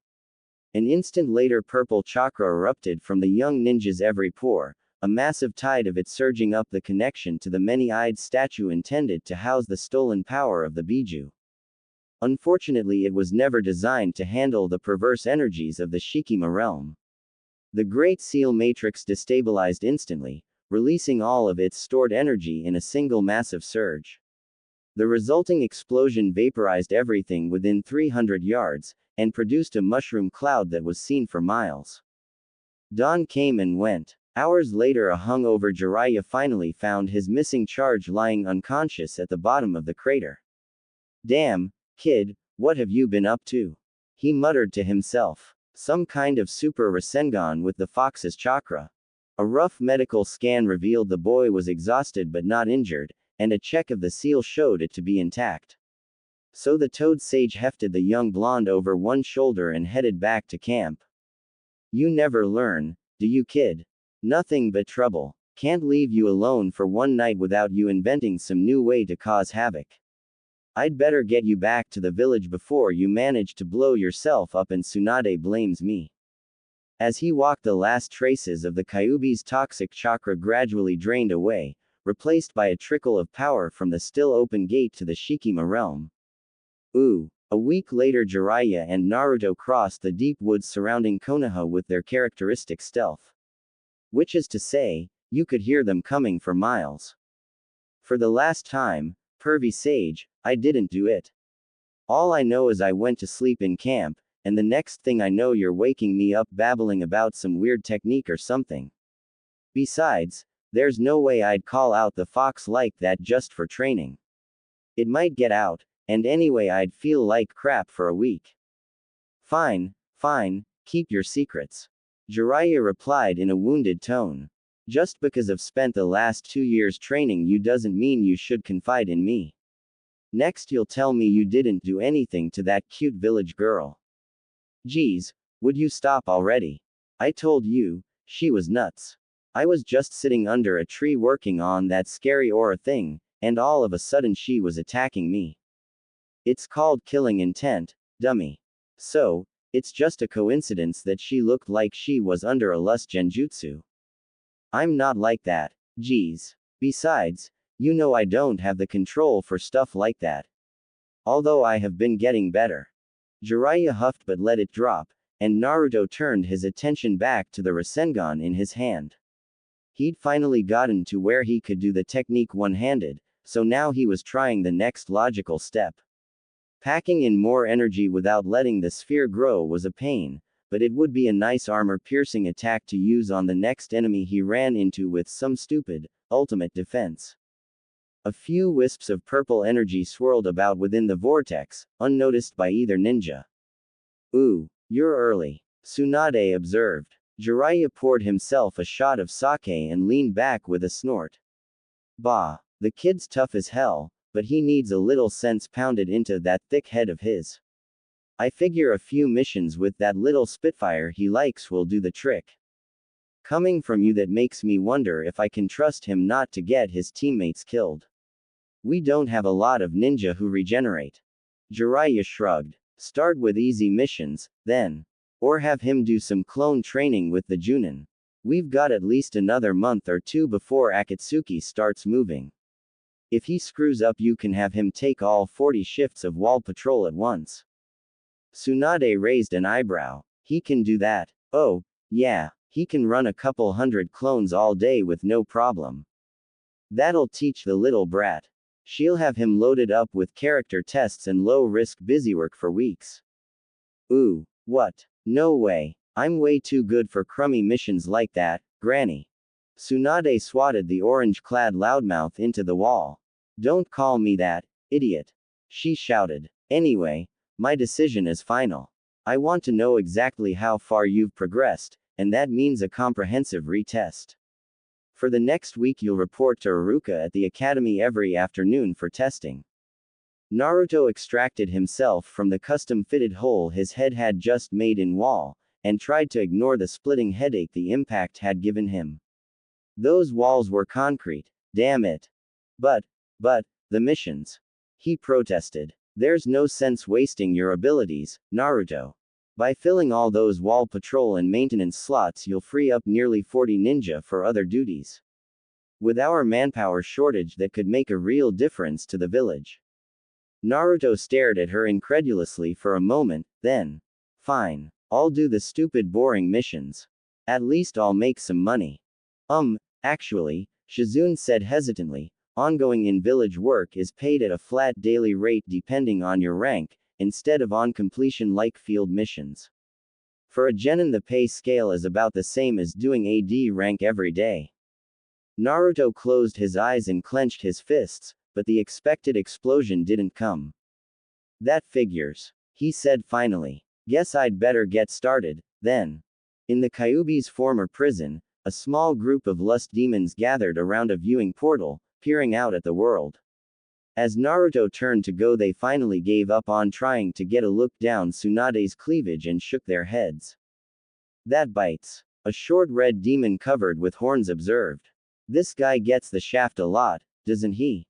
An instant later purple chakra erupted from the young ninja's every pore, a massive tide of it surging up the connection to the many-eyed statue intended to house the stolen power of the Biju. Unfortunately, it was never designed to handle the perverse energies of the Shikima realm. The Great Seal Matrix destabilized instantly, releasing all of its stored energy in a single massive surge. The resulting explosion vaporized everything within 300 yards, and produced a mushroom cloud that was seen for miles. Dawn came and went. Hours later, a hungover Jiraiya finally found his missing charge lying unconscious at the bottom of the crater. Damn, kid, what have you been up to? He muttered to himself. Some kind of super Rasengan with the fox's chakra. A rough medical scan revealed the boy was exhausted but not injured, and a check of the seal showed it to be intact. So the Toad Sage hefted the young blonde over one shoulder and headed back to camp. You never learn, do you, kid? Nothing but trouble. Can't leave you alone for one night without you inventing some new way to cause havoc. I'd better get you back to the village before you manage to blow yourself up and Tsunade blames me. As he walked, the last traces of the Kyuubi's toxic chakra gradually drained away, replaced by a trickle of power from the still open gate to the Shikima realm. A week later, Jiraiya and Naruto crossed the deep woods surrounding Konoha with their characteristic stealth. Which is to say, you could hear them coming for miles. For the last time, pervy sage, I didn't do it. All I know is I went to sleep in camp, and the next thing I know you're waking me up babbling about some weird technique or something. Besides, there's no way I'd call out the fox like that just for training. It might get out, and anyway I'd feel like crap for a week. Fine, keep your secrets. Jiraiya replied in a wounded tone. Just because I've spent the last 2 years training you doesn't mean you should confide in me. Next you'll tell me you didn't do anything to that cute village girl. Geez, would you stop already? I told you, she was nuts. I was just sitting under a tree working on that scary aura thing, and all of a sudden she was attacking me. It's called killing intent, dummy. So, it's just a coincidence that she looked like she was under a lust genjutsu. I'm not like that, geez. Besides, you know I don't have the control for stuff like that. Although I have been getting better. Jiraiya huffed but let it drop, and Naruto turned his attention back to the Rasengan in his hand. He'd finally gotten to where he could do the technique one-handed, so now he was trying the next logical step. Packing in more energy without letting the sphere grow was a pain, but it would be a nice armor-piercing attack to use on the next enemy he ran into with some stupid, ultimate defense. A few wisps of purple energy swirled about within the vortex, unnoticed by either ninja. Ooh, you're early, Tsunade observed. Jiraiya poured himself a shot of sake and leaned back with a snort. Bah, the kid's tough as hell, but he needs a little sense pounded into that thick head of his. I figure a few missions with that little spitfire he likes will do the trick. Coming from you, that makes me wonder if I can trust him not to get his teammates killed. We don't have a lot of ninja who regenerate. Jiraiya shrugged. Start with easy missions, then. Or have him do some clone training with the Junin. We've got at least another month or two before Akatsuki starts moving. If he screws up, you can have him take all 40 shifts of wall patrol at once. Tsunade raised an eyebrow. He can do that. Oh, yeah, he can run a couple hundred clones all day with no problem. That'll teach the little brat. She'll have him loaded up with character tests and low-risk busywork for weeks. Ooh, what? No way. I'm way too good for crummy missions like that, Granny. Tsunade swatted the orange-clad loudmouth into the wall. Don't call me that, idiot. She shouted. Anyway, my decision is final. I want to know exactly how far you've progressed, and that means a comprehensive retest. For the next week you'll report to Iruka at the academy every afternoon for testing. Naruto extracted himself from the custom-fitted hole his head had just made in wall, and tried to ignore the splitting headache the impact had given him. Those walls were concrete, damn it. But, the missions. He protested. There's no sense wasting your abilities, Naruto. By filling all those wall patrol and maintenance slots you'll free up nearly 40 ninja for other duties. With our manpower shortage that could make a real difference to the village. Naruto stared at her incredulously for a moment, then. Fine. I'll do the stupid boring missions. At least I'll make some money. Actually, Shizune said hesitantly, ongoing in-village work is paid at a flat daily rate depending on your rank, instead of on completion like field missions. For a genin the pay scale is about the same as doing AD rank every day. Naruto closed his eyes and clenched his fists, but the expected explosion didn't come. That figures, he said finally. Guess I'd better get started, then. In the Kyuubi's former prison, a small group of lust demons gathered around a viewing portal, peering out at the world. As Naruto turned to go they finally gave up on trying to get a look down Tsunade's cleavage and shook their heads. That bites. A short red demon covered with horns observed. This guy gets the shaft a lot, doesn't he?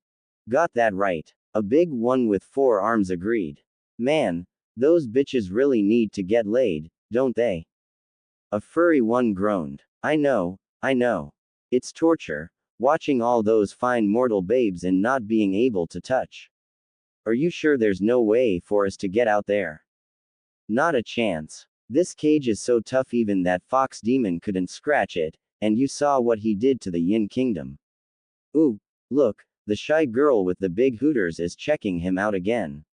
Got that right. A big one with 4 arms agreed. Man, those bitches really need to get laid, don't they? A furry one groaned. I know. It's torture, watching all those fine mortal babes and not being able to touch. Are you sure there's no way for us to get out there? Not a chance. This cage is so tough even that fox demon couldn't scratch it, and you saw what he did to the Yin Kingdom. Ooh, look, the shy girl with the big hooters is checking him out again.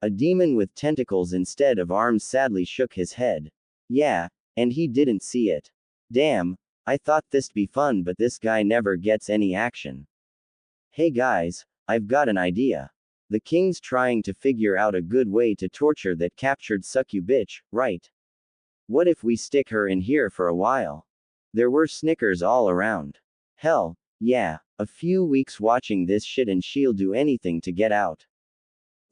A demon with tentacles instead of arms sadly shook his head. Yeah, and he didn't see it. Damn, I thought this'd be fun but this guy never gets any action. Hey guys, I've got an idea. The king's trying to figure out a good way to torture that captured Succu bitch, right? What if we stick her in here for a while? There were snickers all around. Hell, yeah, a few weeks watching this shit and she'll do anything to get out.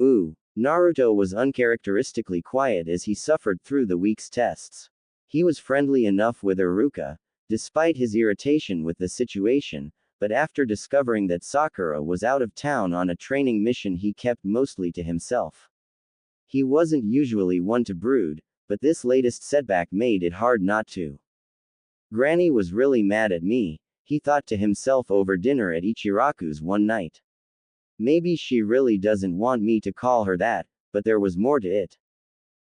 Ooh, Naruto was uncharacteristically quiet as he suffered through the week's tests. He was friendly enough with Iruka, despite his irritation with the situation, but after discovering that Sakura was out of town on a training mission he kept mostly to himself. He wasn't usually one to brood, but this latest setback made it hard not to. Granny was really mad at me, he thought to himself over dinner at Ichiraku's one night. Maybe she really doesn't want me to call her that, but there was more to it.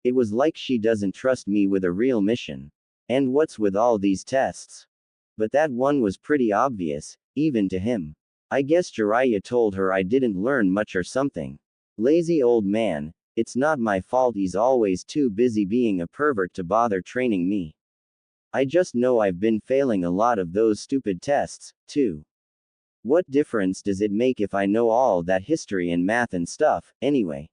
It was like she doesn't trust me with a real mission. And what's with all these tests? But that one was pretty obvious, even to him. I guess Jiraiya told her I didn't learn much or something. Lazy old man, it's not my fault he's always too busy being a pervert to bother training me. I just know I've been failing a lot of those stupid tests, too. What difference does it make if I know all that history and math and stuff, anyway?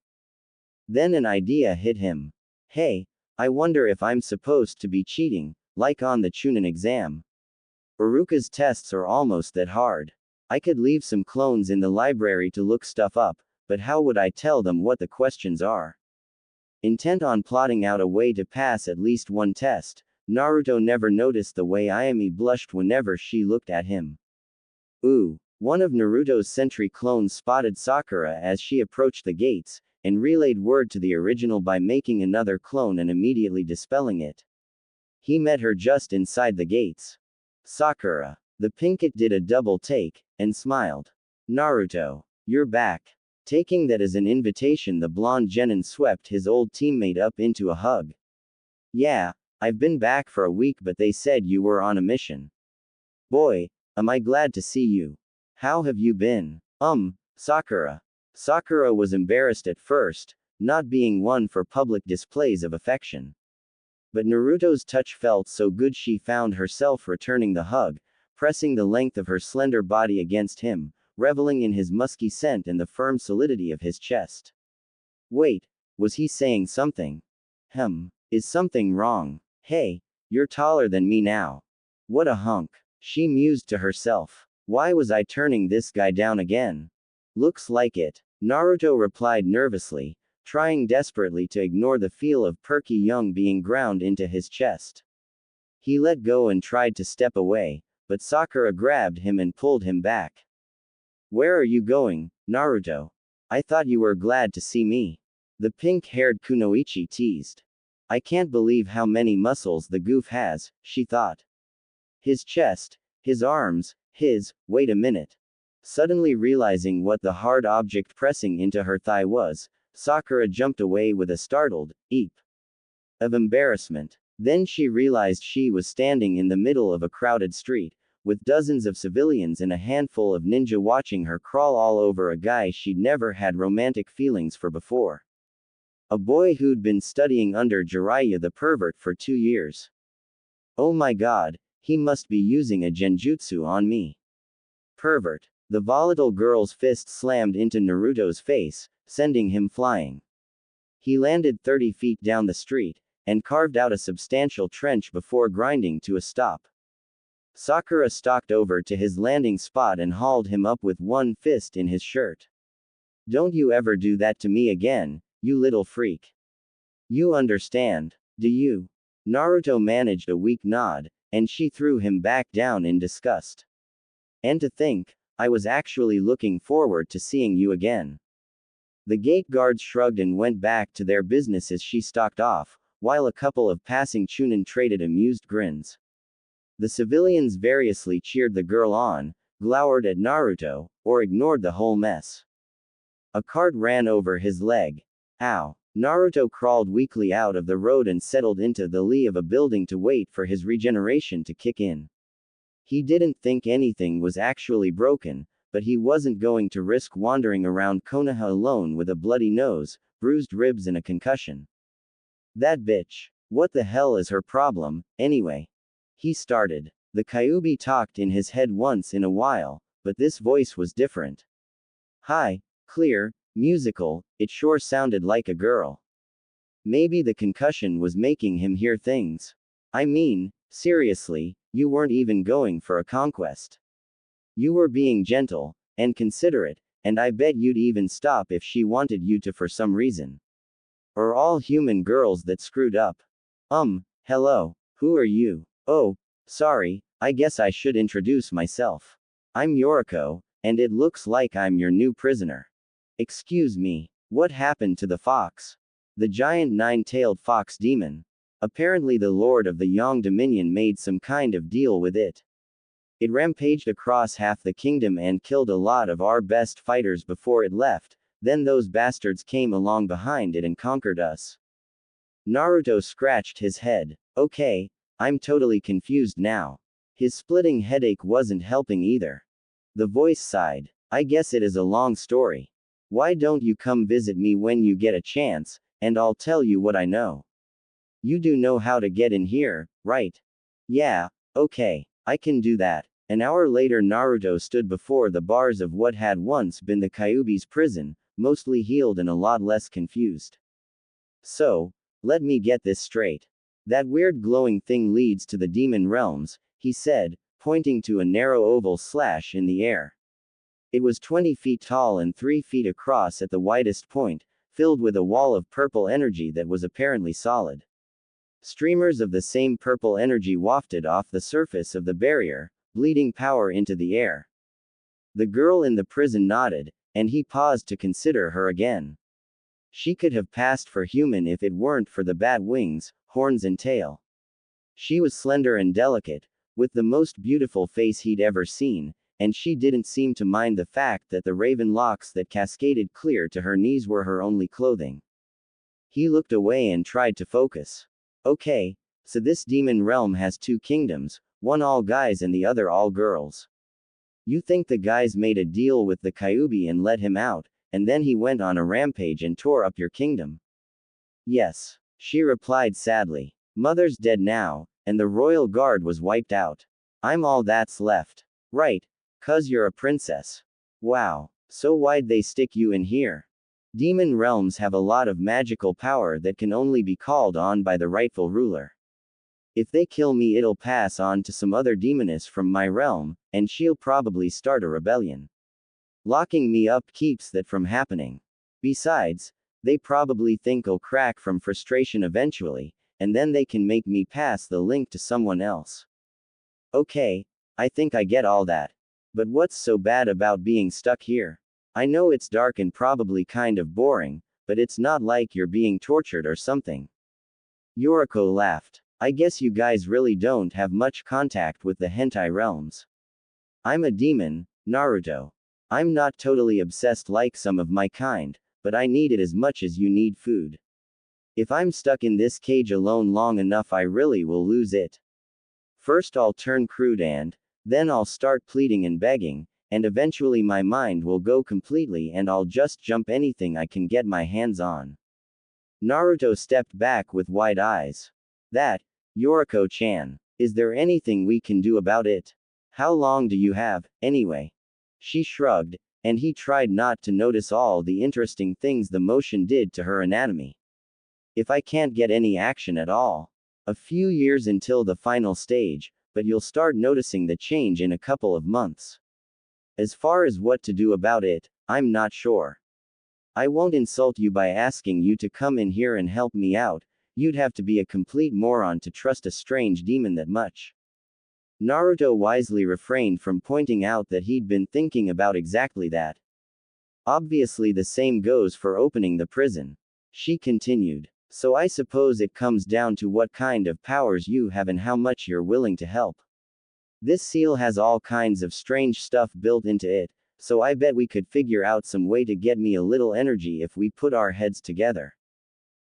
Then an idea hit him. Hey, I wonder if I'm supposed to be cheating, like on the Chunin exam. Iruka's tests are almost that hard. I could leave some clones in the library to look stuff up, but how would I tell them what the questions are? Intent on plotting out a way to pass at least one test, Naruto never noticed the way Ayame blushed whenever she looked at him. Ooh, one of Naruto's sentry clones spotted Sakura as she approached the gates, and relayed word to the original by making another clone and immediately dispelling it. He met her just inside the gates. Sakura. The pinkett did a double take, and smiled. Naruto. You're back. Taking that as an invitation, the blonde genin swept his old teammate up into a hug. Yeah, I've been back for a week, but they said you were on a mission. Boy, am I glad to see you. How have you been? Sakura. Sakura was embarrassed at first, not being one for public displays of affection. But Naruto's touch felt so good she found herself returning the hug, pressing the length of her slender body against him, reveling in his musky scent and the firm solidity of his chest. Wait, was he saying something? Is something wrong? Hey, you're taller than me now. What a hunk. She mused to herself. Why was I turning this guy down again? Looks like it. Naruto replied nervously, trying desperately to ignore the feel of perky young being ground into his chest. He let go and tried to step away, but Sakura grabbed him and pulled him back. Where are you going, Naruto? I thought you were glad to see me. The pink-haired Kunoichi teased. I can't believe how many muscles the goof has, she thought. His chest, his arms, wait a minute. Suddenly realizing what the hard object pressing into her thigh was, Sakura jumped away with a startled, eep of embarrassment. Then she realized she was standing in the middle of a crowded street, with dozens of civilians and a handful of ninja watching her crawl all over a guy she'd never had romantic feelings for before. A boy who'd been studying under Jiraiya the pervert for 2 years. Oh my god, he must be using a genjutsu on me. Pervert. The volatile girl's fist slammed into Naruto's face, sending him flying. He landed 30 feet down the street, and carved out a substantial trench before grinding to a stop. Sakura stalked over to his landing spot and hauled him up with one fist in his shirt. Don't you ever do that to me again, you little freak. You understand, do you? Naruto managed a weak nod, and she threw him back down in disgust. And to think, I was actually looking forward to seeing you again. The gate guards shrugged and went back to their business as she stalked off, while a couple of passing chunin traded amused grins. The civilians variously cheered the girl on, glowered at Naruto, or ignored the whole mess. A cart ran over his leg. Ow. Naruto crawled weakly out of the road and settled into the lee of a building to wait for his regeneration to kick in. He didn't think anything was actually broken, but he wasn't going to risk wandering around Konoha alone with a bloody nose, bruised ribs and a concussion. That bitch. What the hell is her problem, anyway? He started. The Kyuubi talked in his head once in a while, but this voice was different. High, clear, musical, it sure sounded like a girl. Maybe the concussion was making him hear things. I mean, seriously, you weren't even going for a conquest. You were being gentle, and considerate, and I bet you'd even stop if she wanted you to for some reason. Or all human girls that screwed up. Hello, who are you? Oh, sorry, I guess I should introduce myself. I'm Yoriko, and it looks like I'm your new prisoner. Excuse me, what happened to the fox? The giant nine-tailed fox demon. Apparently the lord of the Yang Dominion made some kind of deal with it. It rampaged across half the kingdom and killed a lot of our best fighters before it left, then those bastards came along behind it and conquered us. Naruto scratched his head. Okay, I'm totally confused now. His splitting headache wasn't helping either. The voice sighed. I guess it is a long story. Why don't you come visit me when you get a chance, and I'll tell you what I know. You do know how to get in here, right? Yeah, okay, I can do that. An hour later Naruto stood before the bars of what had once been the Kyuubi's prison, mostly healed and a lot less confused. So, let me get this straight. That weird glowing thing leads to the demon realms, he said, pointing to a narrow oval slash in the air. It was 20 feet tall and 3 feet across at the widest point, filled with a wall of purple energy that was apparently solid. Streamers of the same purple energy wafted off the surface of the barrier, bleeding power into the air. The girl in the prison nodded, and he paused to consider her again. She could have passed for human if it weren't for the bat wings, horns and tail. She was slender and delicate, with the most beautiful face he'd ever seen, and she didn't seem to mind the fact that the raven locks that cascaded clear to her knees were her only clothing. He looked away and tried to focus. Okay, so this demon realm has two kingdoms, one all guys and the other all girls. You think the guys made a deal with the Kyuubi and let him out, and then he went on a rampage and tore up your kingdom? Yes, she replied sadly. Mother's dead now, and the royal guard was wiped out. I'm all that's left. Right, 'cause you're a princess. Wow, so why'd they stick you in here? Demon realms have a lot of magical power that can only be called on by the rightful ruler. If they kill me, it'll pass on to some other demoness from my realm, and she'll probably start a rebellion. Locking me up keeps that from happening. Besides, they probably think I'll crack from frustration eventually, and then they can make me pass the link to someone else. Okay, I think I get all that. But what's so bad about being stuck here? I know it's dark and probably kind of boring, but it's not like you're being tortured or something. Yoriko laughed. I guess you guys really don't have much contact with the hentai realms. I'm a demon, Naruto. I'm not totally obsessed like some of my kind, but I need it as much as you need food. If I'm stuck in this cage alone long enough, I really will lose it. First I'll turn crude and then I'll start pleading and begging, and eventually my mind will go completely and I'll just jump anything I can get my hands on. Naruto stepped back with wide eyes. That, Yoriko-chan. Is there anything we can do about it? How long do you have, anyway? She shrugged, and he tried not to notice all the interesting things the motion did to her anatomy. If I can't get any action at all. A few years until the final stage, but you'll start noticing the change in a couple of months. As far as what to do about it, I'm not sure. I won't insult you by asking you to come in here and help me out. You'd have to be a complete moron to trust a strange demon that much. Naruto wisely refrained from pointing out that he'd been thinking about exactly that. Obviously the same goes for opening the prison. She continued. So I suppose it comes down to what kind of powers you have and how much you're willing to help. This seal has all kinds of strange stuff built into it, so I bet we could figure out some way to get me a little energy if we put our heads together.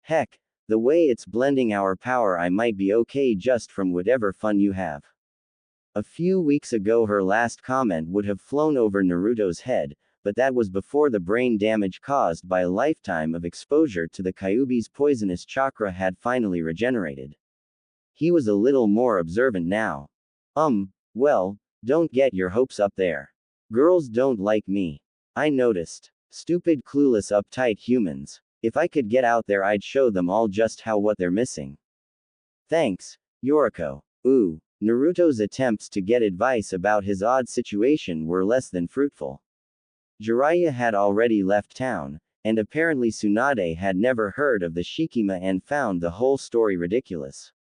Heck, the way it's blending our power, I might be okay just from whatever fun you have. A few weeks ago her last comment would have flown over Naruto's head, but that was before the brain damage caused by a lifetime of exposure to the Kyuubi's poisonous chakra had finally regenerated. He was a little more observant now. Well, don't get your hopes up there. Girls don't like me. I noticed. Stupid, clueless, uptight humans. If I could get out there, I'd show them all just what they're missing. Thanks, Yoriko. Ooh, Naruto's attempts to get advice about his odd situation were less than fruitful. Jiraiya had already left town, and apparently Tsunade had never heard of the Shikima and found the whole story ridiculous.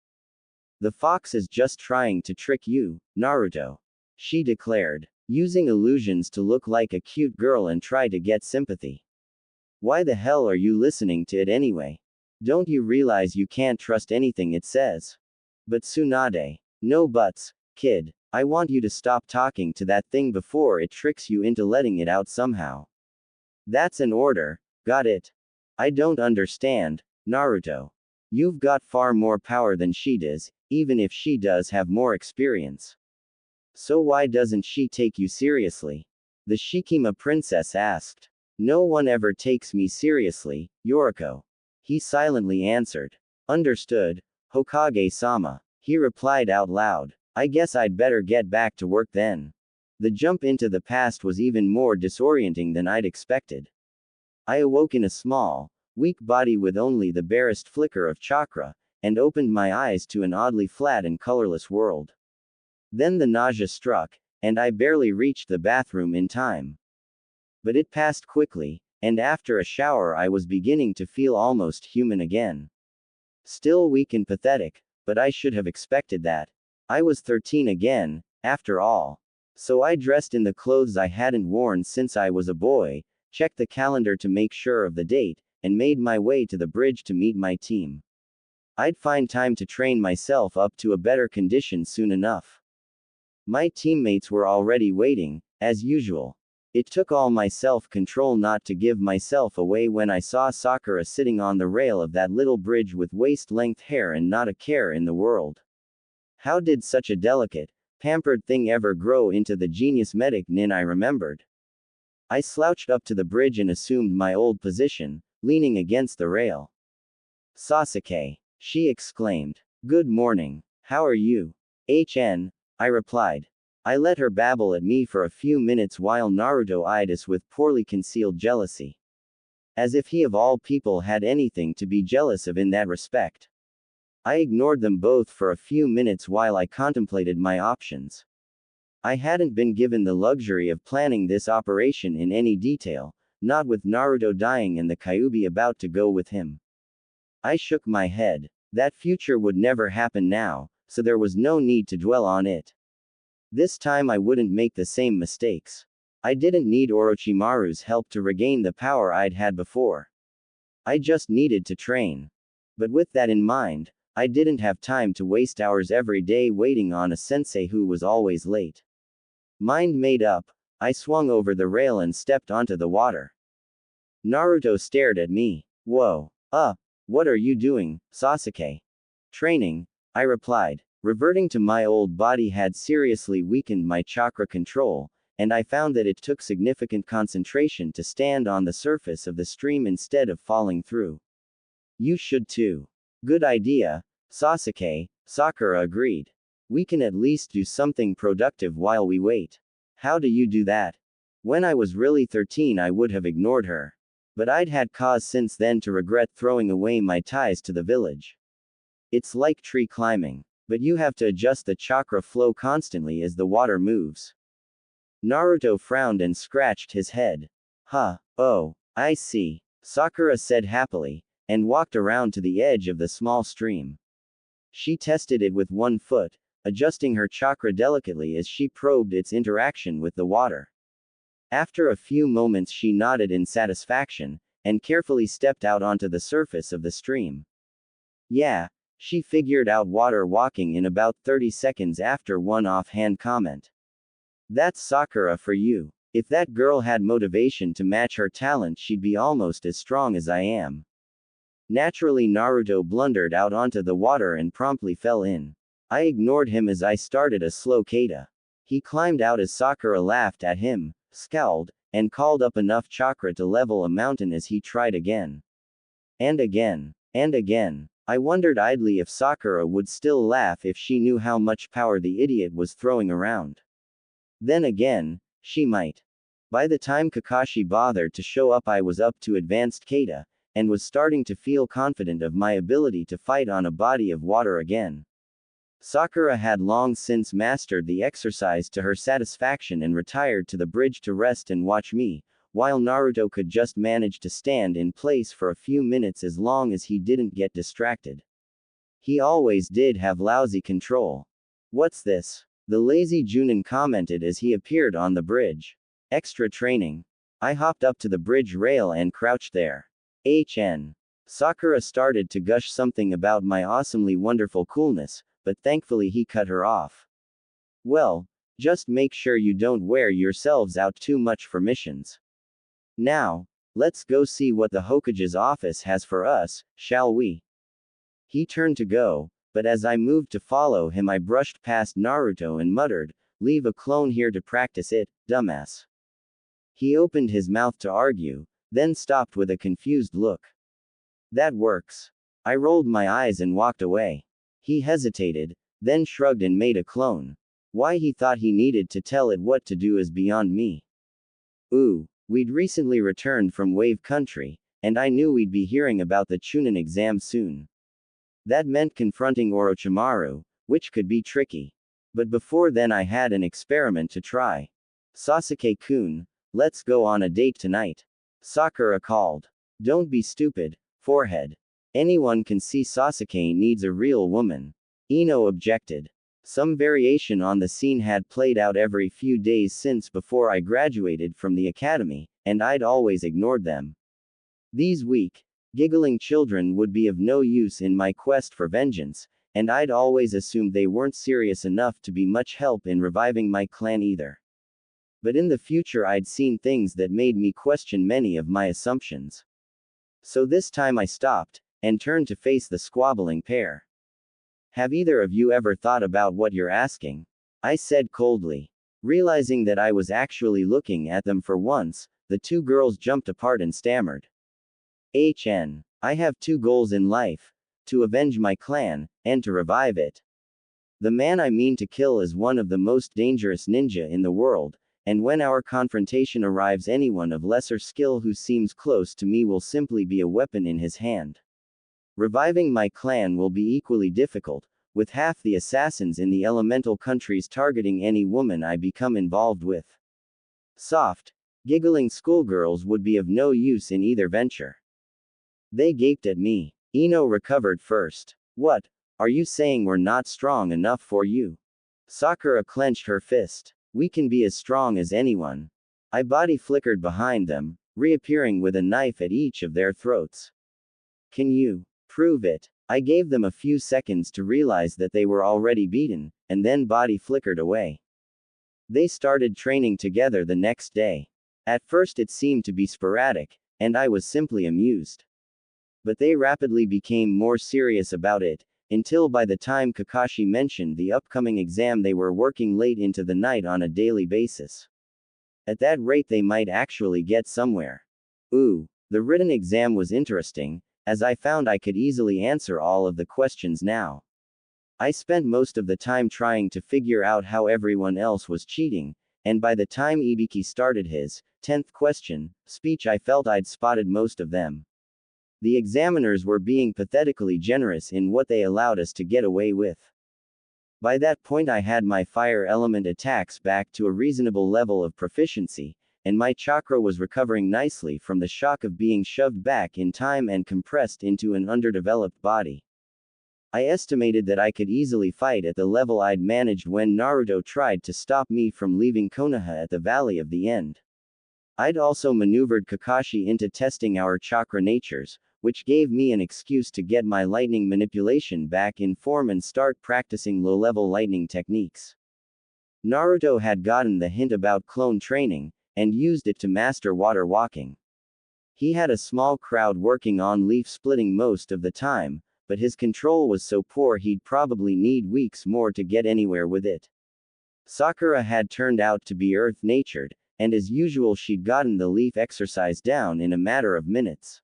The fox is just trying to trick you, Naruto. She declared, using illusions to look like a cute girl and try to get sympathy. Why the hell are you listening to it anyway? Don't you realize you can't trust anything it says? But Tsunade. No buts, kid. I want you to stop talking to that thing before it tricks you into letting it out somehow. That's an order, got it? I don't understand, Naruto. You've got far more power than she does, even if she does have more experience. So why doesn't she take you seriously? The Shikima princess asked. No one ever takes me seriously, Yoriko. He silently answered. Understood, Hokage-sama. He replied out loud. I guess I'd better get back to work then. The jump into the past was even more disorienting than I'd expected. I awoke in a small, weak body with only the barest flicker of chakra, and opened my eyes to an oddly flat and colorless world. Then the nausea struck, and I barely reached the bathroom in time. But it passed quickly, and after a shower I was beginning to feel almost human again. Still weak and pathetic, but I should have expected that. I was 13 again, after all. So I dressed in the clothes I hadn't worn since I was a boy, checked the calendar to make sure of the date, and made my way to the bridge to meet my team. I'd find time to train myself up to a better condition soon enough. My teammates were already waiting, As usual. It took all my self-control not to give myself away when I saw Sakura sitting on the rail of that little bridge with waist-length hair and not a care in the world. How did such a delicate, pampered thing ever grow into the genius medic nin I remembered? I slouched up to the bridge and assumed my old position, leaning against the rail. Sasuke, she exclaimed. Good morning. How are you? I replied. I let her babble at me for a few minutes while Naruto eyed us with poorly concealed jealousy. As if he of all people had anything to be jealous of in that respect. I ignored them both for a few minutes while I contemplated my options. I hadn't been given the luxury of planning this operation in any detail, not with Naruto dying and the Kyuubi about to go with him. I shook my head. That future would never happen now, so there was no need to dwell on it. This time I wouldn't make the same mistakes. I didn't need Orochimaru's help to regain the power I'd had before. I just needed to train. But with that in mind, I didn't have time to waste hours every day waiting on a sensei who was always late. Mind made up, I swung over the rail and stepped onto the water. Naruto stared at me. Whoa. What are you doing, Sasuke? Training, I replied. Reverting to my old body had seriously weakened my chakra control, and I found that it took significant concentration to stand on the surface of the stream instead of falling through. You should too. Good idea, Sasuke, Sakura agreed. We can at least do something productive while we wait. How do you do that? When I was really 13 I would have ignored her. But I'd had cause since then to regret throwing away my ties to the village. It's like tree climbing, but you have to adjust the chakra flow constantly as the water moves. Naruto frowned and scratched his head. Oh, I see, Sakura said happily, and walked around to the edge of the small stream. She tested it with one foot, adjusting her chakra delicately as she probed its interaction with the water. After a few moments she nodded in satisfaction, and carefully stepped out onto the surface of the stream. Yeah, she figured out water walking in about 30 seconds after one offhand comment. That's Sakura for you. If that girl had motivation to match her talent she'd be almost as strong as I am. Naturally Naruto blundered out onto the water and promptly fell in. I ignored him as I started a slow kata. He climbed out as Sakura laughed at him, scowled, and called up enough chakra to level a mountain as he tried again. And again. And again. I wondered idly if Sakura would still laugh if she knew how much power the idiot was throwing around. Then again, she might. By the time Kakashi bothered to show up I was up to advanced kata, and was starting to feel confident of my ability to fight on a body of water again. Sakura had long since mastered the exercise to her satisfaction and retired to the bridge to rest and watch me, while Naruto could just manage to stand in place for a few minutes as long as he didn't get distracted. He always did have lousy control. What's this? The lazy Junin commented as he appeared on the bridge. Extra training. I hopped up to the bridge rail and crouched there. Sakura started to gush something about my awesomely wonderful coolness, but thankfully he cut her off. Well, just make sure you don't wear yourselves out too much for missions. Now, let's go see what the Hokage's office has for us, shall we? He turned to go, but as I moved to follow him I brushed past Naruto and muttered, "Leave a clone here to practice it, dumbass." He opened his mouth to argue, then stopped with a confused look. That works. I rolled my eyes and walked away. He hesitated, then shrugged and made a clone. Why he thought he needed to tell it what to do is beyond me. We'd recently returned from Wave Country, and I knew we'd be hearing about the Chunin exam soon. That meant confronting Orochimaru, which could be tricky. But before then I had an experiment to try. Sasuke-kun, let's go on a date tonight. Sakura called. Don't be stupid, forehead. Anyone can see Sasuke needs a real woman. Ino objected. Some variation on the scene had played out every few days since before I graduated from the academy, and I'd always ignored them. These weak, giggling children would be of no use in my quest for vengeance, and I'd always assumed they weren't serious enough to be much help in reviving my clan either. But in the future I'd seen things that made me question many of my assumptions. So this time I stopped, and turned to face the squabbling pair. Have either of you ever thought about what you're asking? I said coldly. Realizing that I was actually looking at them for once, the two girls jumped apart and stammered. I have two goals in life: to avenge my clan, and to revive it. The man I mean to kill is one of the most dangerous ninja in the world, and when our confrontation arrives, anyone of lesser skill who seems close to me will simply be a weapon in his hand. Reviving my clan will be equally difficult, with half the assassins in the elemental countries targeting any woman I become involved with. Soft, giggling schoolgirls would be of no use in either venture. They gaped at me. Ino recovered first. What? Are you saying we're not strong enough for you? Sakura clenched her fist. We can be as strong as anyone. I body flickered behind them, reappearing with a knife at each of their throats. Can you prove it? I gave them a few seconds to realize that they were already beaten, and then body flickered away. They started training together the next day. At first it seemed to be sporadic, and I was simply amused. But they rapidly became more serious about it, until by the time Kakashi mentioned the upcoming exam they were working late into the night on a daily basis. At that rate they might actually get somewhere. Ooh, the written exam was interesting, as I found I could easily answer all of the questions now. I spent most of the time trying to figure out how everyone else was cheating, and by the time Ibiki started his 10th question speech, I felt I'd spotted most of them. The examiners were being pathetically generous in what they allowed us to get away with. By that point I had my fire element attacks back to a reasonable level of proficiency, and my chakra was recovering nicely from the shock of being shoved back in time and compressed into an underdeveloped body. I estimated that I could easily fight at the level I'd managed when Naruto tried to stop me from leaving Konoha at the Valley of the End. I'd also maneuvered Kakashi into testing our chakra natures, which gave me an excuse to get my lightning manipulation back in form and start practicing low-level lightning techniques. Naruto had gotten the hint about clone training, and used it to master water walking. He had a small crowd working on leaf splitting most of the time, but his control was so poor he'd probably need weeks more to get anywhere with it. Sakura had turned out to be earth-natured, and as usual she'd gotten the leaf exercise down in a matter of minutes.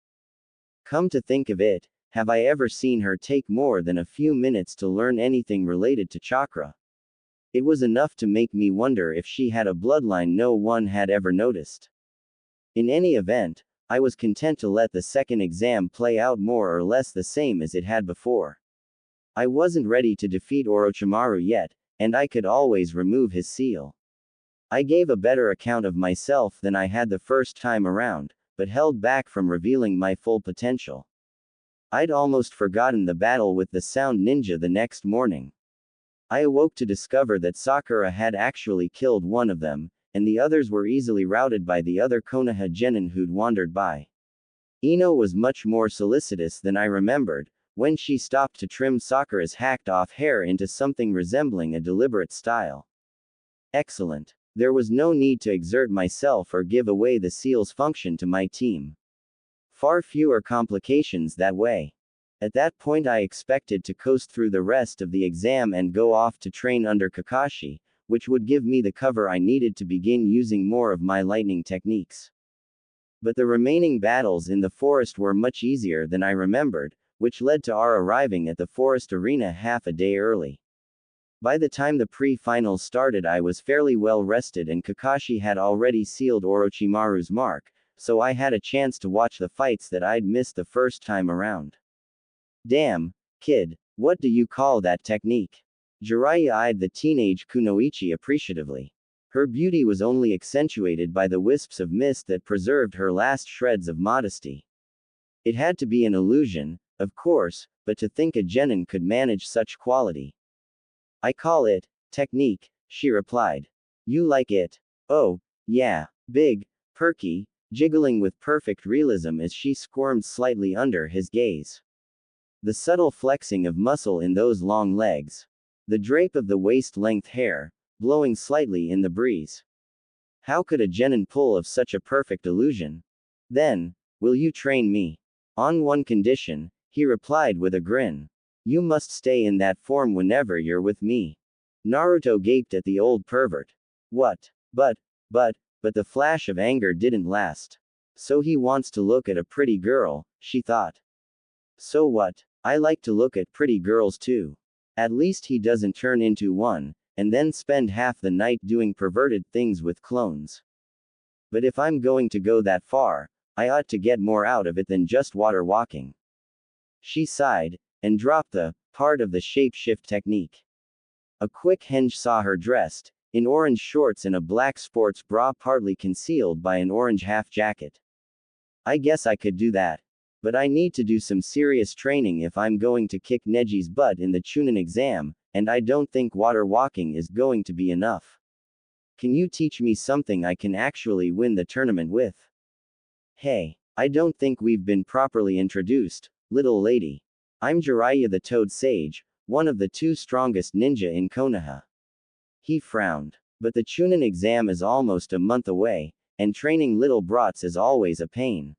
Come to think of it, have I ever seen her take more than a few minutes to learn anything related to chakra? It was enough to make me wonder if she had a bloodline no one had ever noticed. In any event, I was content to let the second exam play out more or less the same as it had before. I wasn't ready to defeat Orochimaru yet, and I could always remove his seal. I gave a better account of myself than I had the first time around, but held back from revealing my full potential. I'd almost forgotten the battle with the Sound Ninja the next morning. I awoke to discover that Sakura had actually killed one of them, and the others were easily routed by the other Konoha genin who'd wandered by. Ino was much more solicitous than I remembered, when she stopped to trim Sakura's hacked-off hair into something resembling a deliberate style. Excellent. There was no need to exert myself or give away the seal's function to my team. Far fewer complications that way. At that point I expected to coast through the rest of the exam and go off to train under Kakashi, which would give me the cover I needed to begin using more of my lightning techniques. But the remaining battles in the forest were much easier than I remembered, which led to our arriving at the forest arena half a day early. By the time the pre-finals started I was fairly well rested and Kakashi had already sealed Orochimaru's mark, so I had a chance to watch the fights that I'd missed the first time around. Damn, kid, what do you call that technique? Jiraiya eyed the teenage Kunoichi appreciatively. Her beauty was only accentuated by the wisps of mist that preserved her last shreds of modesty. It had to be an illusion, of course, but to think a genin could manage such quality. I call it technique, she replied. You like it? Oh, yeah, big, perky, jiggling with perfect realism as she squirmed slightly under his gaze. The subtle flexing of muscle in those long legs. The drape of the waist-length hair, blowing slightly in the breeze. How could a genin pull of such a perfect illusion? Then, will you train me? On one condition, he replied with a grin. You must stay in that form whenever you're with me. Naruto gaped at the old pervert. What? But the flash of anger didn't last. So he wants to look at a pretty girl, she thought. So what? I like to look at pretty girls too. At least he doesn't turn into one, and then spend half the night doing perverted things with clones. But if I'm going to go that far, I ought to get more out of it than just water walking. She sighed, and dropped the part of the shape-shift technique. A quick henge saw her dressed, in orange shorts and a black sports bra partly concealed by an orange half-jacket. I guess I could do that. But I need to do some serious training if I'm going to kick Neji's butt in the Chunin exam, and I don't think water walking is going to be enough. Can you teach me something I can actually win the tournament with? Hey, I don't think we've been properly introduced, little lady. I'm Jiraiya the Toad Sage, one of the 2 strongest ninja in Konoha. He frowned. But the Chunin exam is almost a month away, and training little brats is always a pain.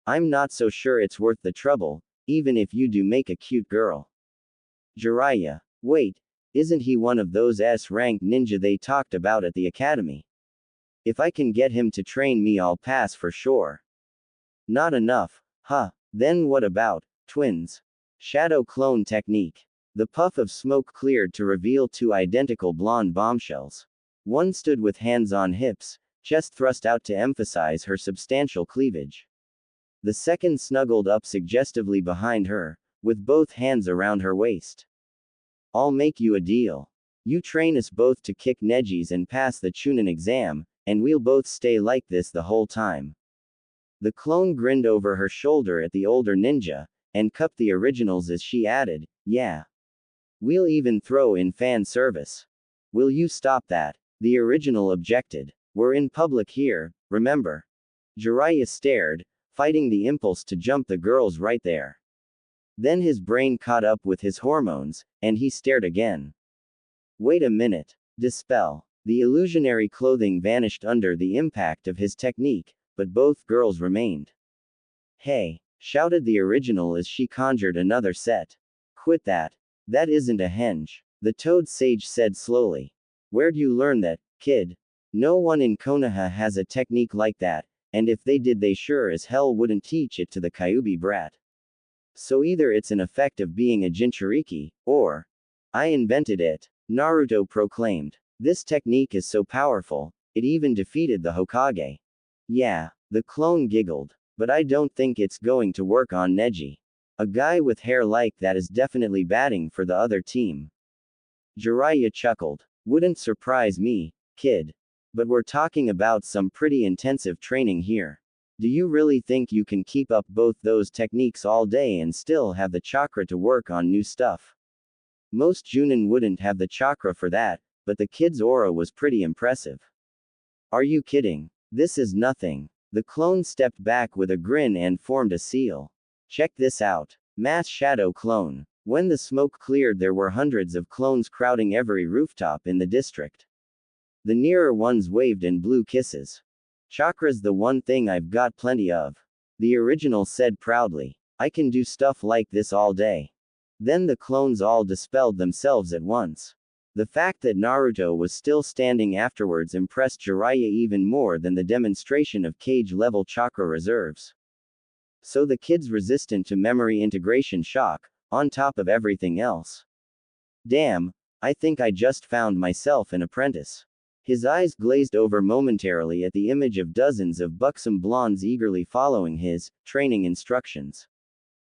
I'm not so sure it's worth the trouble, even if you do make a cute girl. Jiraiya. Wait, isn't he one of those S-rank ninja they talked about at the academy? If I can get him to train me, I'll pass for sure. Not enough, huh? Then what about twins? Shadow clone technique. The puff of smoke cleared to reveal 2 identical blonde bombshells. One stood with hands on hips, chest thrust out to emphasize her substantial cleavage. The second snuggled up suggestively behind her, with both hands around her waist. I'll make you a deal. You train us both to kick Neji's and pass the Chunin exam, and we'll both stay like this the whole time. The clone grinned over her shoulder at the older ninja, and cupped the originals as she added, yeah. We'll even throw in fan service. Will you stop that? The original objected. We're in public here, remember? Jiraiya stared, fighting the impulse to jump the girls right there. Then his brain caught up with his hormones, and he stared again. Wait a minute. Dispel. The illusionary clothing vanished under the impact of his technique, but both girls remained. Hey, shouted the original as she conjured another set. Quit that. That isn't a henge. The Toad Sage said slowly. Where'd you learn that, kid? No one in Konoha has a technique like that, and if they did they sure as hell wouldn't teach it to the Kyuubi brat. So either it's an effect of being a Jinchuriki, or I invented it, Naruto proclaimed. This technique is so powerful, it even defeated the Hokage. Yeah, the clone giggled. But I don't think it's going to work on Neji. A guy with hair like that is definitely batting for the other team. Jiraiya chuckled. Wouldn't surprise me, kid. But we're talking about some pretty intensive training here. Do you really think you can keep up both those techniques all day and still have the chakra to work on new stuff? Most Junin wouldn't have the chakra for that, but the kid's aura was pretty impressive. Are you kidding? This is nothing. The clone stepped back with a grin and formed a seal. Check this out. Mass shadow clone. When the smoke cleared, there were hundreds of clones crowding every rooftop in the district. The nearer ones waved and blew kisses. Chakra's the one thing I've got plenty of. The original said proudly. I can do stuff like this all day. Then the clones all dispelled themselves at once. The fact that Naruto was still standing afterwards impressed Jiraiya even more than the demonstration of cage-level chakra reserves. So the kid's resistant to memory integration shock, on top of everything else. Damn, I think I just found myself an apprentice. His eyes glazed over momentarily at the image of dozens of buxom blondes eagerly following his training instructions.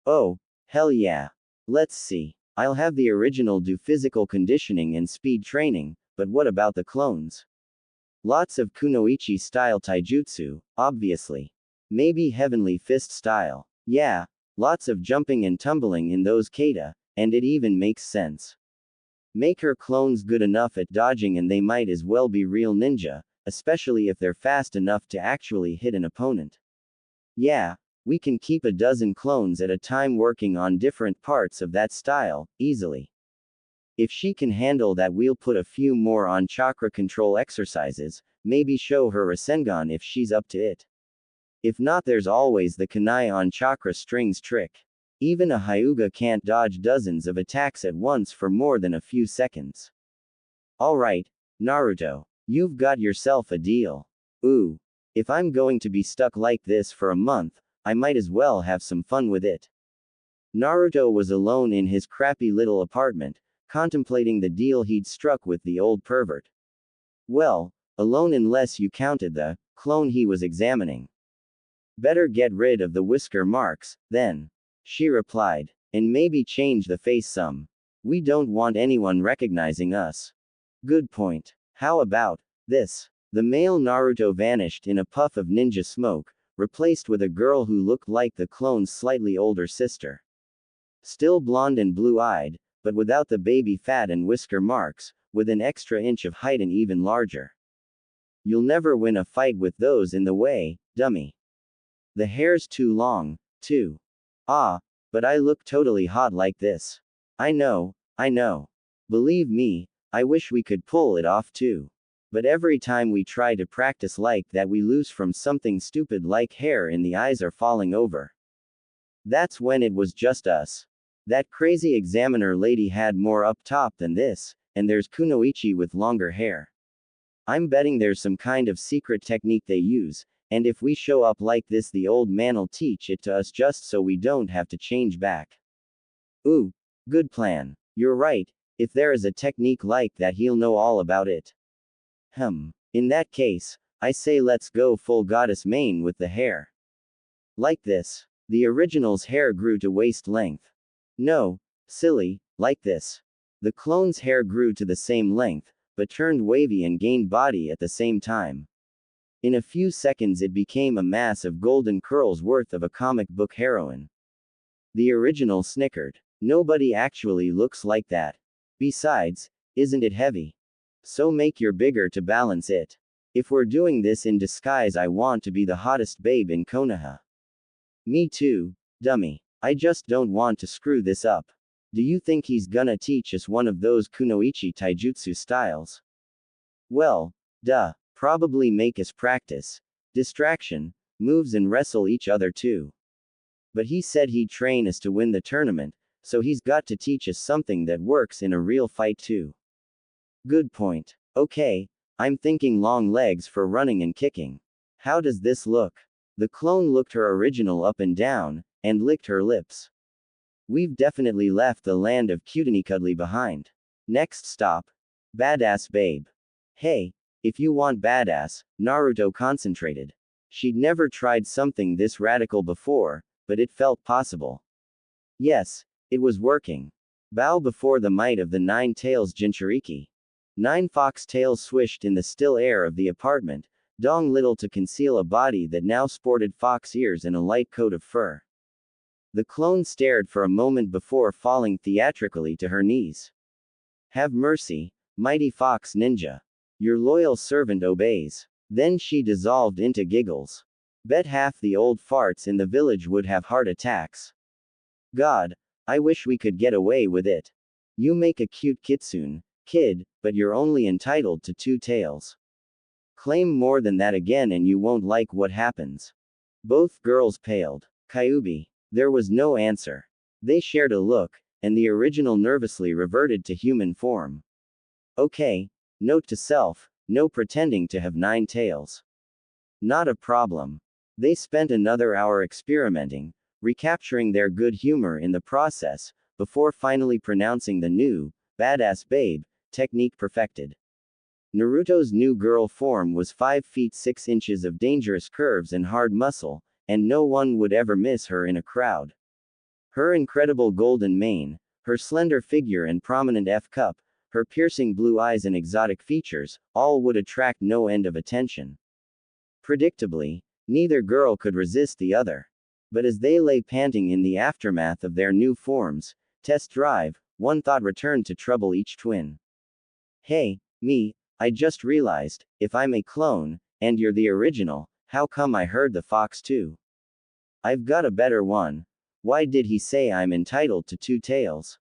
Oh, hell yeah. Let's see. I'll have the original do physical conditioning and speed training, but what about the clones? Lots of kunoichi-style taijutsu, obviously. Maybe heavenly fist style. Yeah, lots of jumping and tumbling in those kata, and it even makes sense. Make her clones good enough at dodging and they might as well be real ninja, especially if they're fast enough to actually hit an opponent. Yeah, we can keep a dozen clones at a time working on different parts of that style, easily. If she can handle that, we'll put a few more on chakra control exercises, maybe show her Rasengan if she's up to it. If not, there's always the Kunai on chakra strings trick. Even a Hyuga can't dodge dozens of attacks at once for more than a few seconds. Alright, Naruto. You've got yourself a deal. Ooh. If I'm going to be stuck like this for a month, I might as well have some fun with it. Naruto was alone in his crappy little apartment, contemplating the deal he'd struck with the old pervert. Well, alone unless you counted the clone he was examining. Better get rid of the whisker marks, then, she replied, and maybe change the face some. We don't want anyone recognizing us. Good point. How about this? The male Naruto vanished in a puff of ninja smoke, replaced with a girl who looked like the clone's slightly older sister. Still blonde and blue-eyed, but without the baby fat and whisker marks, with an extra inch of height and even larger. You'll never win a fight with those in the way, dummy. The hair's too long, too. Ah, but I look totally hot like this. I know. Believe me, I wish we could pull it off too. But every time we try to practice like that, we lose from something stupid like hair in the eyes or falling over. That's when it was just us. That crazy examiner lady had more up top than this, and there's Kunoichi with longer hair. I'm betting there's some kind of secret technique they use, and if we show up like this, the old man'll teach it to us just so we don't have to change back. Ooh, good plan. You're right, if there is a technique like that, he'll know all about it. In that case, I say let's go full goddess mane with the hair. Like this. The original's hair grew to waist length. No, silly, like this. The clone's hair grew to the same length, but turned wavy and gained body at the same time. In a few seconds it became a mass of golden curls worth of a comic book heroine. The original snickered. Nobody actually looks like that. Besides, isn't it heavy? So make your bigger to balance it. If we're doing this in disguise, I want to be the hottest babe in Konoha. Me too, dummy. I just don't want to screw this up. Do you think he's gonna teach us one of those kunoichi taijutsu styles? Well, duh. Probably make us practice distraction moves and wrestle each other too. But he said he'd train us to win the tournament, so he's got to teach us something that works in a real fight too. Good point. Okay, I'm thinking long legs for running and kicking. How does this look? The clone looked her original up and down, and licked her lips. We've definitely left the land of cuddly behind. Next stop. Badass babe. Hey, if you want badass, Naruto concentrated. She'd never tried something this radical before, but it felt possible. Yes, it was working. Bow before the might of the 9 tails Jinchuriki. 9 fox tails swished in the still air of the apartment, dong little to conceal a body that now sported fox ears and a light coat of fur. The clone stared for a moment before falling theatrically to her knees. Have mercy, mighty fox ninja. Your loyal servant obeys. Then she dissolved into giggles. Bet half the old farts in the village would have heart attacks. God, I wish we could get away with it. You make a cute kitsune, kid, but you're only entitled to 2 tails. Claim more than that again and you won't like what happens. Both girls paled. Kyubi. There was no answer. They shared a look, and the original nervously reverted to human form. Okay. Note to self, no pretending to have 9 tails. Not a problem. They spent another hour experimenting, recapturing their good humor in the process, before finally pronouncing the new, badass babe, technique perfected. Naruto's new girl form was 5 feet 6 inches of dangerous curves and hard muscle, and no one would ever miss her in a crowd. Her incredible golden mane, her slender figure and prominent F-cup, her piercing blue eyes and exotic features, all would attract no end of attention. Predictably, neither girl could resist the other. But as they lay panting in the aftermath of their new forms, test drive, one thought returned to trouble each twin. Hey, me, I just realized, if I'm a clone, and you're the original, how come I heard the fox too? I've got a better one. Why did he say I'm entitled to 2 tails?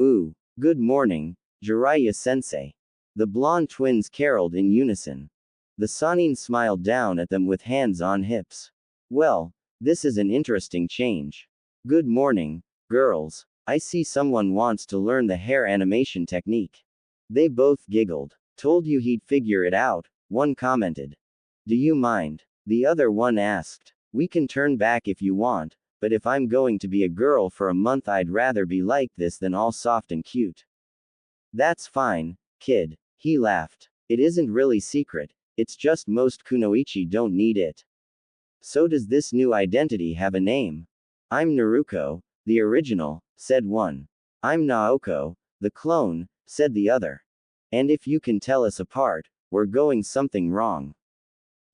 Ooh, good morning, Jiraiya sensei. The blonde twins caroled in unison. The Sanin smiled down at them with hands on hips. Well, this is an interesting change. Good morning, girls. I see someone wants to learn the hair animation technique. They both giggled. Told you he'd figure it out, one commented. Do you mind? The other one asked. We can turn back if you want, but if I'm going to be a girl for a month, I'd rather be like this than all soft and cute. That's fine, kid. He laughed. It isn't really secret, it's just most kunoichi don't need it. So does this new identity have a name? I'm Naruko, the original, said one. I'm Naoko, the clone, said the other. And if you can tell us apart, we're going something wrong.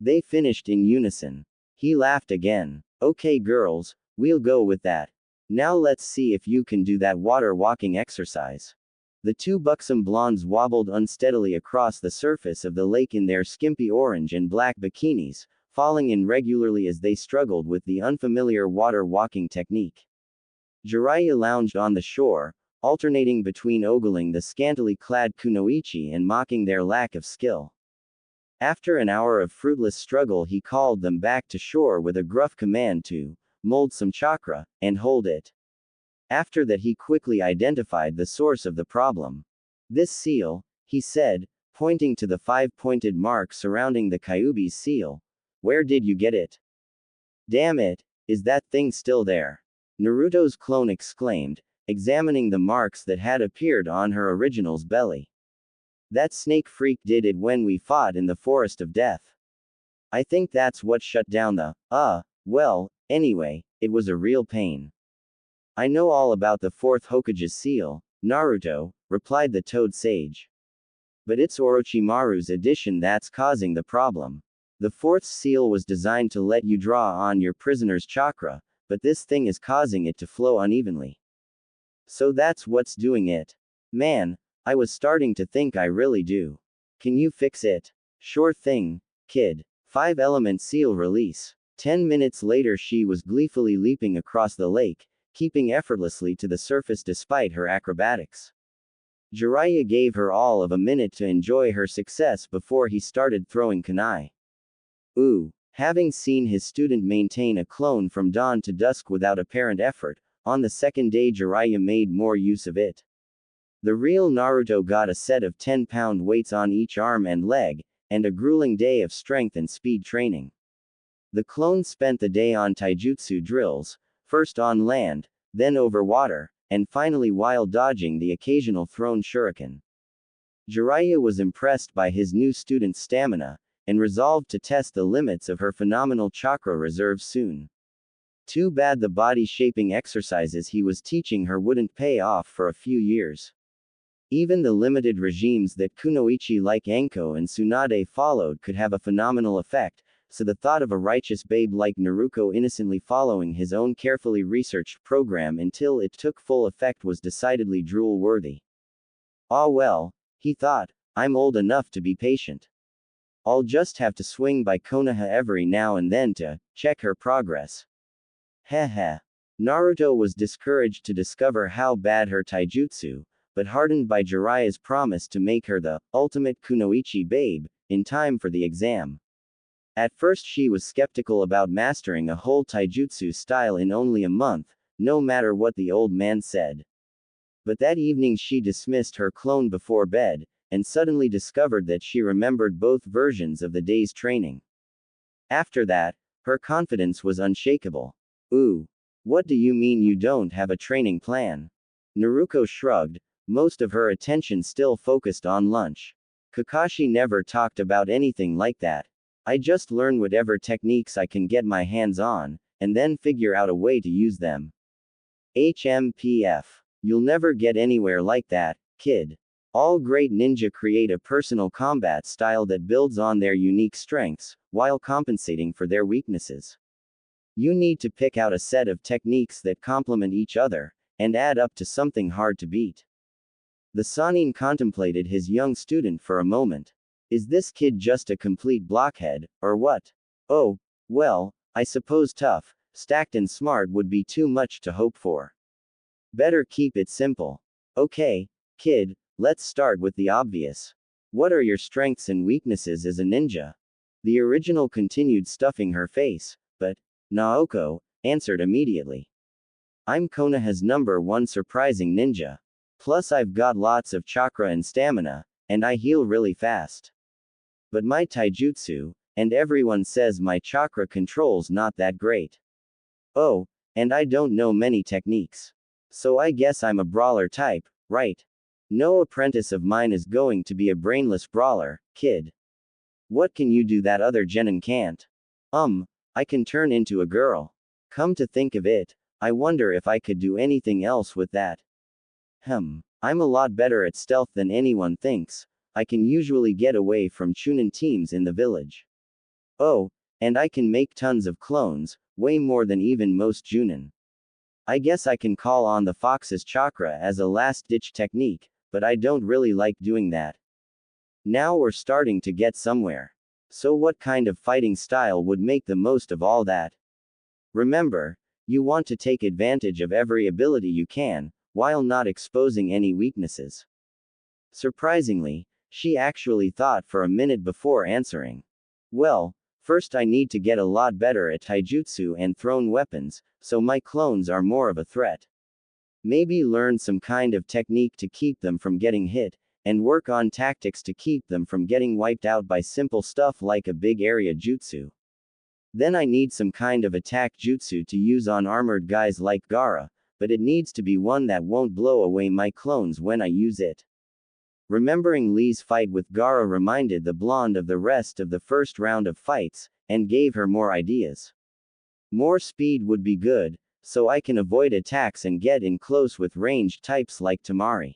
They finished in unison. He laughed again. Okay, girls, we'll go with that. Now let's see if you can do that water walking exercise. The two buxom blondes wobbled unsteadily across the surface of the lake in their skimpy orange and black bikinis, falling in regularly as they struggled with the unfamiliar water walking technique. Jiraiya lounged on the shore, alternating between ogling the scantily clad kunoichi and mocking their lack of skill. After an hour of fruitless struggle, he called them back to shore with a gruff command to mold some chakra and hold it. After that, he quickly identified the source of the problem. This seal, he said, pointing to the 5-pointed mark surrounding the Kyuubi's seal. Where did you get it? Damn it, is that thing still there? Naruto's clone exclaimed, examining the marks that had appeared on her original's belly. That snake freak did it when we fought in the Forest of Death. I think that's what shut down the, well, anyway, it was a real pain. I know all about the fourth Hokage's seal, Naruto, replied the Toad Sage. But it's Orochimaru's edition that's causing the problem. The fourth seal was designed to let you draw on your prisoner's chakra, but this thing is causing it to flow unevenly. So that's what's doing it. Man, I was starting to think I really do. Can you fix it? Sure thing, kid. 5-element seal release. 10 minutes later, she was gleefully leaping across the lake, keeping effortlessly to the surface despite her acrobatics. Jiraiya gave her all of a minute to enjoy her success before he started throwing kunai. Ooh. Having seen his student maintain a clone from dawn to dusk without apparent effort, on the second day Jiraiya made more use of it. The real Naruto got a set of 10-pound weights on each arm and leg, and a grueling day of strength and speed training. The clone spent the day on taijutsu drills, first on land, then over water, and finally while dodging the occasional thrown shuriken. Jiraiya was impressed by his new student's stamina, and resolved to test the limits of her phenomenal chakra reserve soon. Too bad the body-shaping exercises he was teaching her wouldn't pay off for a few years. Even the limited regimes that kunoichi like Enko and Tsunade followed could have a phenomenal effect, so the thought of a righteous babe like Naruto innocently following his own carefully researched program until it took full effect was decidedly drool-worthy. Ah well, he thought, I'm old enough to be patient. I'll just have to swing by Konoha every now and then to check her progress. Heh. Naruto was discouraged to discover how bad her taijutsu, but heartened by Jiraiya's promise to make her the ultimate kunoichi babe in time for the exam. At first she was skeptical about mastering a whole taijutsu style in only a month, no matter what the old man said. But that evening she dismissed her clone before bed, and suddenly discovered that she remembered both versions of the day's training. After that, her confidence was unshakable. Ooh. What do you mean you don't have a training plan? Naruto shrugged, most of her attention still focused on lunch. Kakashi never talked about anything like that. I just learn whatever techniques I can get my hands on, and then figure out a way to use them. HMPF. You'll never get anywhere like that, kid. All great ninja create a personal combat style that builds on their unique strengths, while compensating for their weaknesses. You need to pick out a set of techniques that complement each other, and add up to something hard to beat. The Sanin contemplated his young student for a moment. Is this kid just a complete blockhead, or what? Oh, well, I suppose tough, stacked and smart would be too much to hope for. Better keep it simple. Okay, kid, let's start with the obvious. What are your strengths and weaknesses as a ninja? The original continued stuffing her face, but Naoko answered immediately. I'm Konoha's #1 surprising ninja. Plus I've got lots of chakra and stamina, and I heal really fast. But my taijutsu, and everyone says my chakra control's not that great. Oh, and I don't know many techniques. So I guess I'm a brawler type, right? No apprentice of mine is going to be a brainless brawler, kid. What can you do that other genin can't? I can turn into a girl. Come to think of it, I wonder if I could do anything else with that. I'm a lot better at stealth than anyone thinks. I can usually get away from Chunin teams in the village. Oh, and I can make tons of clones, way more than even most Junin. I guess I can call on the fox's chakra as a last-ditch technique, but I don't really like doing that. Now we're starting to get somewhere. So what kind of fighting style would make the most of all that? Remember, you want to take advantage of every ability you can, while not exposing any weaknesses. Surprisingly, she actually thought for a minute before answering. Well, first I need to get a lot better at taijutsu and thrown weapons, so my clones are more of a threat. Maybe learn some kind of technique to keep them from getting hit, and work on tactics to keep them from getting wiped out by simple stuff like a big area jutsu. Then I need some kind of attack jutsu to use on armored guys like Gaara, but it needs to be one that won't blow away my clones when I use it. Remembering Lee's fight with Gaara reminded the blonde of the rest of the first round of fights, and gave her more ideas. More speed would be good, so I can avoid attacks and get in close with ranged types like Tamari.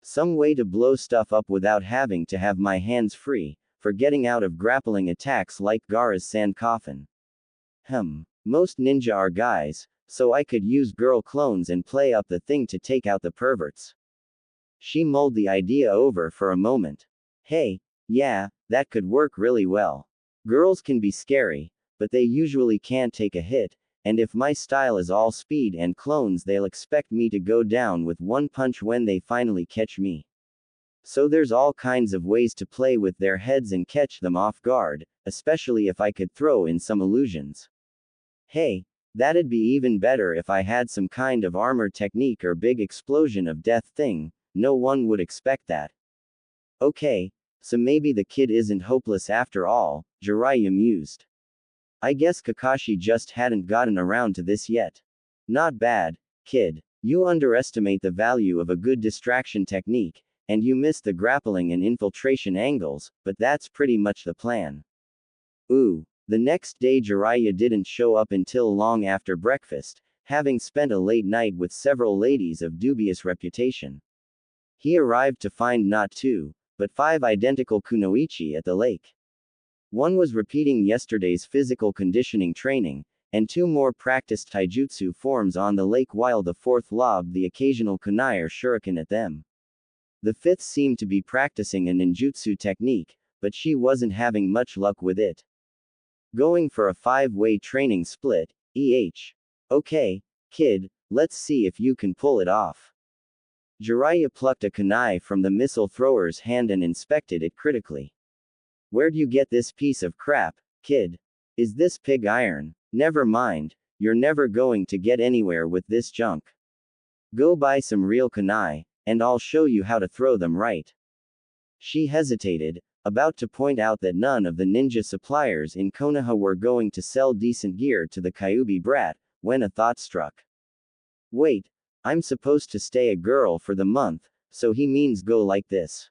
Some way to blow stuff up without having to have my hands free, for getting out of grappling attacks like Gaara's sand coffin. Most ninja are guys, so I could use girl clones and play up the thing to take out the perverts. She mulled the idea over for a moment. Hey, yeah, that could work really well. Girls can be scary, but they usually can't take a hit, and if my style is all speed and clones, they'll expect me to go down with one punch when they finally catch me. So there's all kinds of ways to play with their heads and catch them off guard, especially if I could throw in some illusions. Hey, that'd be even better if I had some kind of armor technique or big explosion of death thing. No one would expect that. Okay, so maybe the kid isn't hopeless after all, Jiraiya mused. I guess Kakashi just hadn't gotten around to this yet. Not bad, kid. You underestimate the value of a good distraction technique, and you miss the grappling and infiltration angles, but that's pretty much the plan. Ooh. The next day Jiraiya didn't show up until long after breakfast, having spent a late night with several ladies of dubious reputation. He arrived to find not 2, but 5 identical kunoichi at the lake. One was repeating yesterday's physical conditioning training, and 2 more practiced taijutsu forms on the lake while the 4th lobbed the occasional kunai or shuriken at them. The 5th seemed to be practicing a ninjutsu technique, but she wasn't having much luck with it. Going for a 5-way training split, Okay, kid, let's see if you can pull it off. Jiraiya plucked a kunai from the missile thrower's hand and inspected it critically. Where'd you get this piece of crap, kid? Is this pig iron? Never mind, you're never going to get anywhere with this junk. Go buy some real kunai, and I'll show you how to throw them right. She hesitated, about to point out that none of the ninja suppliers in Konoha were going to sell decent gear to the Kyuubi brat, when a thought struck. Wait, I'm supposed to stay a girl for the month, so he means go like this.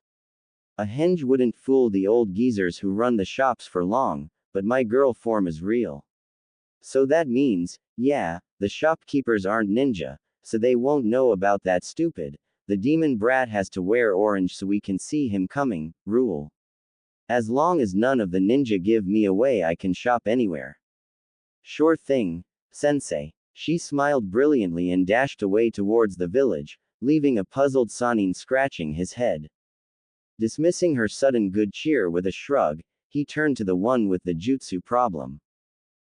A henge wouldn't fool the old geezers who run the shops for long, but my girl form is real. So that means, yeah, the shopkeepers aren't ninja, so they won't know about that stupid, the demon brat has to wear orange so we can see him coming, rule. As long as none of the ninja give me away, I can shop anywhere. Sure thing, sensei. She smiled brilliantly and dashed away towards the village, leaving a puzzled Sanin scratching his head. Dismissing her sudden good cheer with a shrug, he turned to the one with the jutsu problem.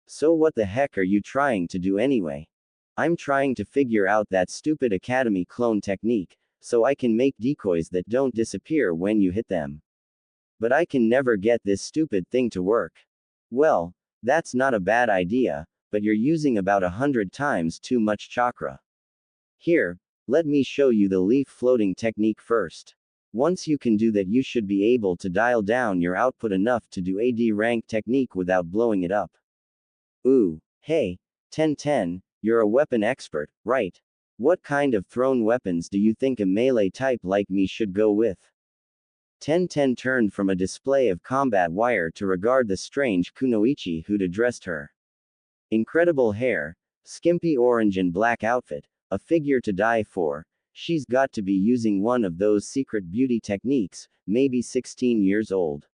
So what the heck are you trying to do anyway? I'm trying to figure out that stupid academy clone technique, so I can make decoys that don't disappear when you hit them. But I can never get this stupid thing to work. Well, that's not a bad idea, but you're using about 100 times too much chakra. Here, let me show you the leaf floating technique first. Once you can do that, you should be able to dial down your output enough to do a D rank technique without blowing it up. Ooh, hey, 1010, you're a weapon expert, right? What kind of thrown weapons do you think a melee type like me should go with? 1010 turned from a display of combat wire to regard the strange kunoichi who'd addressed her. Incredible hair, skimpy orange and black outfit, a figure to die for. She's got to be using one of those secret beauty techniques, maybe 16 years old.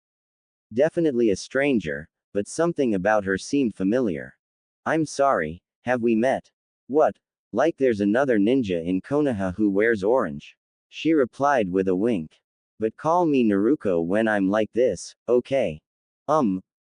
Definitely a stranger, but something about her seemed familiar. I'm sorry, have we met? What? Like there's another ninja in Konoha who wears orange. She replied with a wink. But call me Naruto when I'm like this, okay?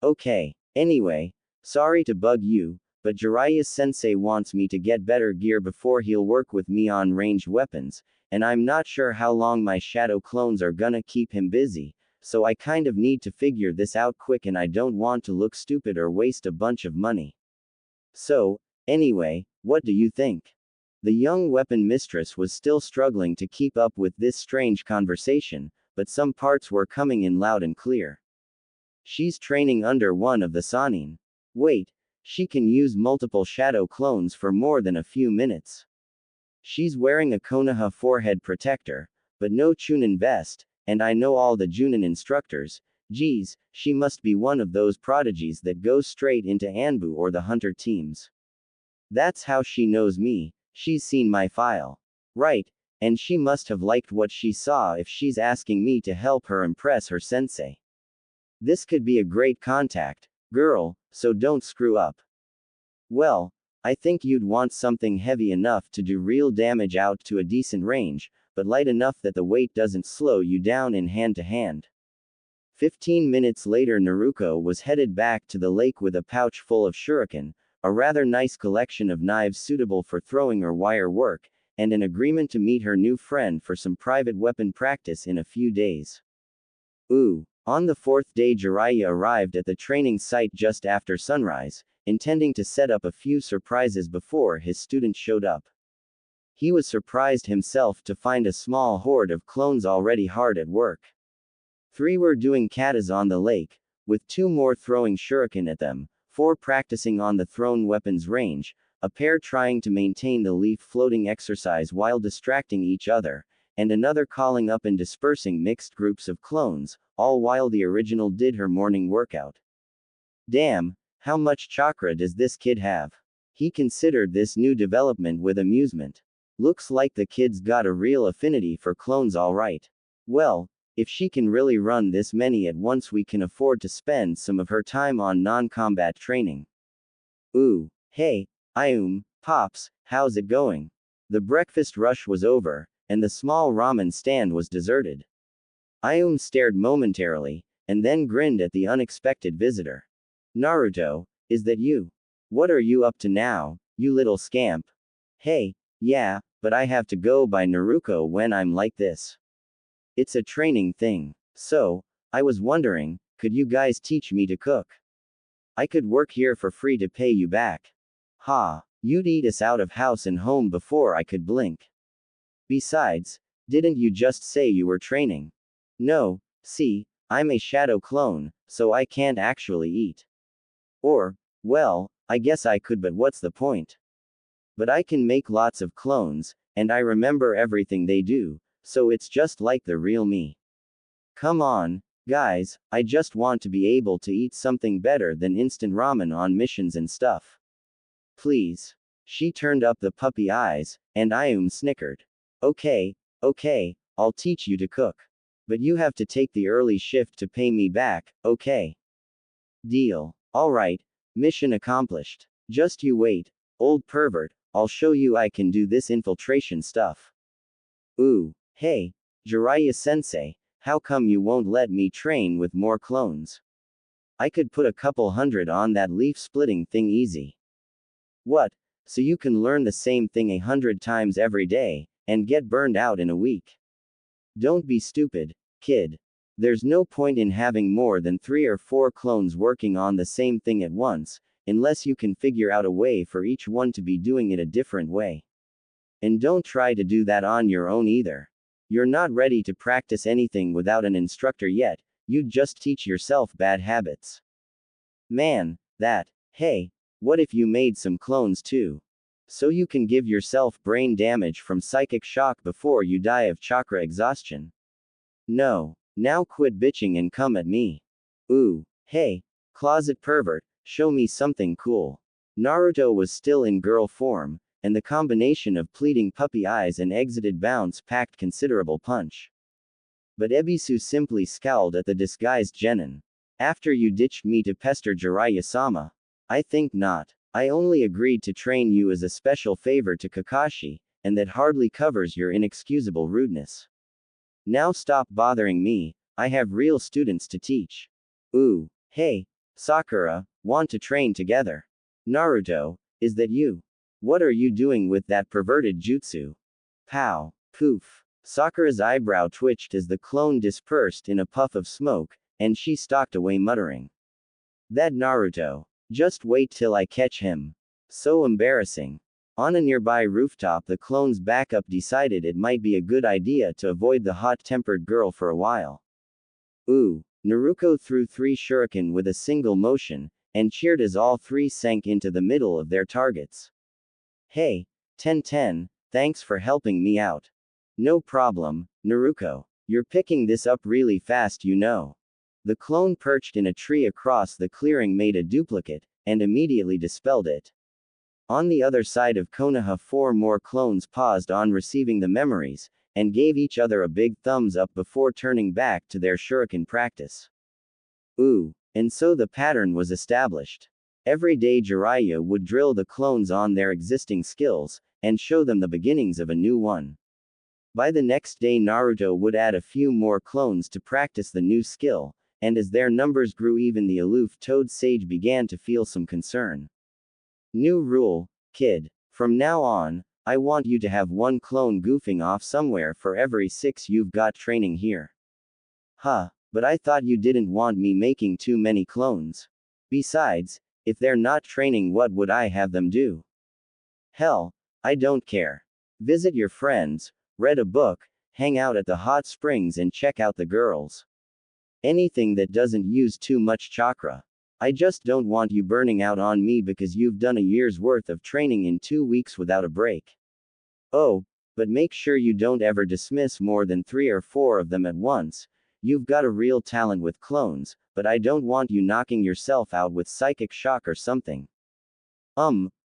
Okay. Anyway, sorry to bug you, but Jiraiya-sensei wants me to get better gear before he'll work with me on ranged weapons, and I'm not sure how long my shadow clones are gonna keep him busy, so I kind of need to figure this out quick and I don't want to look stupid or waste a bunch of money. So, anyway, what do you think? The young weapon mistress was still struggling to keep up with this strange conversation, but some parts were coming in loud and clear. She's training under one of the Sannin. Wait, she can use multiple shadow clones for more than a few minutes. She's wearing a Konoha forehead protector, but no Chunin vest, and I know all the Junin instructors. Geez, she must be one of those prodigies that goes straight into Anbu or the Hunter teams. That's how she knows me, she's seen my file. Right, and she must have liked what she saw if she's asking me to help her impress her sensei. This could be a great contact, girl, so don't screw up. Well, I think you'd want something heavy enough to do real damage out to a decent range, but light enough that the weight doesn't slow you down in hand to hand. 15 minutes later, Naruto was headed back to the lake with a pouch full of shuriken, a rather nice collection of knives suitable for throwing or wire work, and an agreement to meet her new friend for some private weapon practice in a few days. Ooh. On the fourth day, Jiraiya arrived at the training site just after sunrise, intending to set up a few surprises before his students showed up. He was surprised himself to find a small horde of clones already hard at work. 3 were doing katas on the lake, with 2 more throwing shuriken at them, 4 practicing on the thrown weapons range, a pair trying to maintain the leaf floating exercise while distracting each other, and another calling up and dispersing mixed groups of clones, all while the original did her morning workout. Damn, how much chakra does this kid have? He considered this new development with amusement. Looks like the kid's got a real affinity for clones, alright. Well, if she can really run this many at once, we can afford to spend some of her time on non-combat training. Ooh, hey, Pops, how's it going? The breakfast rush was over, and the small ramen stand was deserted. Stared momentarily, and then grinned at the unexpected visitor. Naruto, is that you? What are you up to now, you little scamp? Hey, yeah, but I have to go by Naruto when I'm like this. It's a training thing. So, I was wondering, could you guys teach me to cook? I could work here for free to pay you back. Ha, you'd eat us out of house and home before I could blink. Besides, didn't you just say you were training? No, see, I'm a shadow clone, so I can't actually eat. Or, well, I guess I could, but what's the point? But I can make lots of clones, and I remember everything they do, so it's just like the real me. Come on, guys, I just want to be able to eat something better than instant ramen on missions and stuff. Please. She turned up the puppy eyes, and snickered. Okay, I'll teach you to cook. But you have to take the early shift to pay me back, okay? Deal. Alright, mission accomplished. Just you wait, old pervert, I'll show you I can do this infiltration stuff. Ooh, hey, Jiraiya-sensei, how come you won't let me train with more clones? I could put a couple hundred on that leaf-splitting thing easy. What? So you can learn the same thing 100 times every day, and get burned out in a week? Don't be stupid, kid. There's no point in having more than 3 or 4 clones working on the same thing at once, unless you can figure out a way for each one to be doing it a different way. And don't try to do that on your own either. You're not ready to practice anything without an instructor yet, you'd just teach yourself bad habits. Man, hey, what if you made some clones too? So you can give yourself brain damage from psychic shock before you die of chakra exhaustion. No, now quit bitching and come at me. Ooh, hey, closet pervert, show me something cool. Naruto was still in girl form, and the combination of pleading puppy eyes and exited bounce packed considerable punch. But Ebisu simply scowled at the disguised genin. After you ditched me to pester Jiraiya-sama? I think not. I only agreed to train you as a special favor to Kakashi, and that hardly covers your inexcusable rudeness. Now stop bothering me, I have real students to teach. Ooh, hey, Sakura, want to train together? Naruto, is that you? What are you doing with that perverted jutsu? Pow, poof. Sakura's eyebrow twitched as the clone dispersed in a puff of smoke, and she stalked away muttering. That Naruto. Just wait till I catch him. So embarrassing. On a nearby rooftop, the clone's backup decided it might be a good idea to avoid the hot-tempered girl for a while. Ooh, Naruto threw 3 shuriken with a single motion, and cheered as all 3 sank into the middle of their targets. Hey, 10-10, thanks for helping me out. No problem, Naruto. You're picking this up really fast, you know. The clone perched in a tree across the clearing made a duplicate, and immediately dispelled it. On the other side of Konoha, 4 more clones paused on receiving the memories, and gave each other a big thumbs up before turning back to their shuriken practice. Ooh, and so the pattern was established. Every day Jiraiya would drill the clones on their existing skills, and show them the beginnings of a new one. By the next day Naruto would add a few more clones to practice the new skill, and as their numbers grew even the aloof Toad Sage began to feel some concern. New rule, kid. From now on, I want you to have 1 clone goofing off somewhere for every 6 you've got training here. Huh, but I thought you didn't want me making too many clones. Besides, if they're not training, what would I have them do? Hell, I don't care. Visit your friends, read a book, hang out at the hot springs and check out the girls. Anything that doesn't use too much chakra. I just don't want you burning out on me because you've done a year's worth of training in 2 weeks without a break. Oh, but make sure you don't ever dismiss more than 3 or 4 of them at once. You've got a real talent with clones, but I don't want you knocking yourself out with psychic shock or something.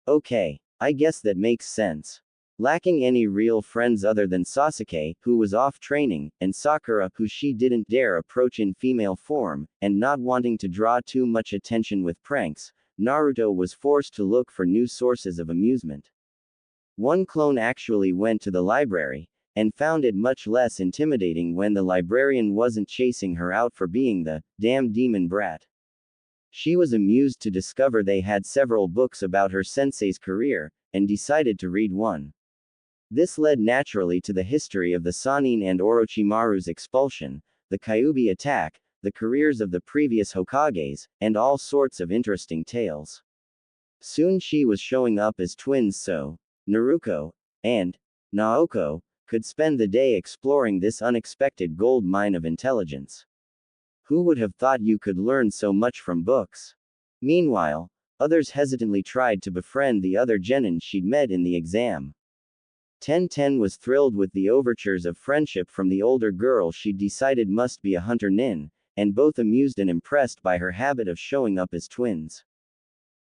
Okay, I guess that makes sense. Lacking any real friends other than Sasuke, who was off training, and Sakura, who she didn't dare approach in female form, and not wanting to draw too much attention with pranks, Naruto was forced to look for new sources of amusement. 1 clone actually went to the library, and found it much less intimidating when the librarian wasn't chasing her out for being the damn demon brat. She was amused to discover they had several books about her sensei's career, and decided to read one. This led naturally to the history of the Sannin and Orochimaru's expulsion, the Kyuubi attack, the careers of the previous Hokages, and all sorts of interesting tales. Soon she was showing up as twins so Naruto and Naoko could spend the day exploring this unexpected gold mine of intelligence. Who would have thought you could learn so much from books? Meanwhile, others hesitantly tried to befriend the other genin she'd met in the exam. 10-10 was thrilled with the overtures of friendship from the older girl she'd decided must be a hunter nin, and both amused and impressed by her habit of showing up as twins.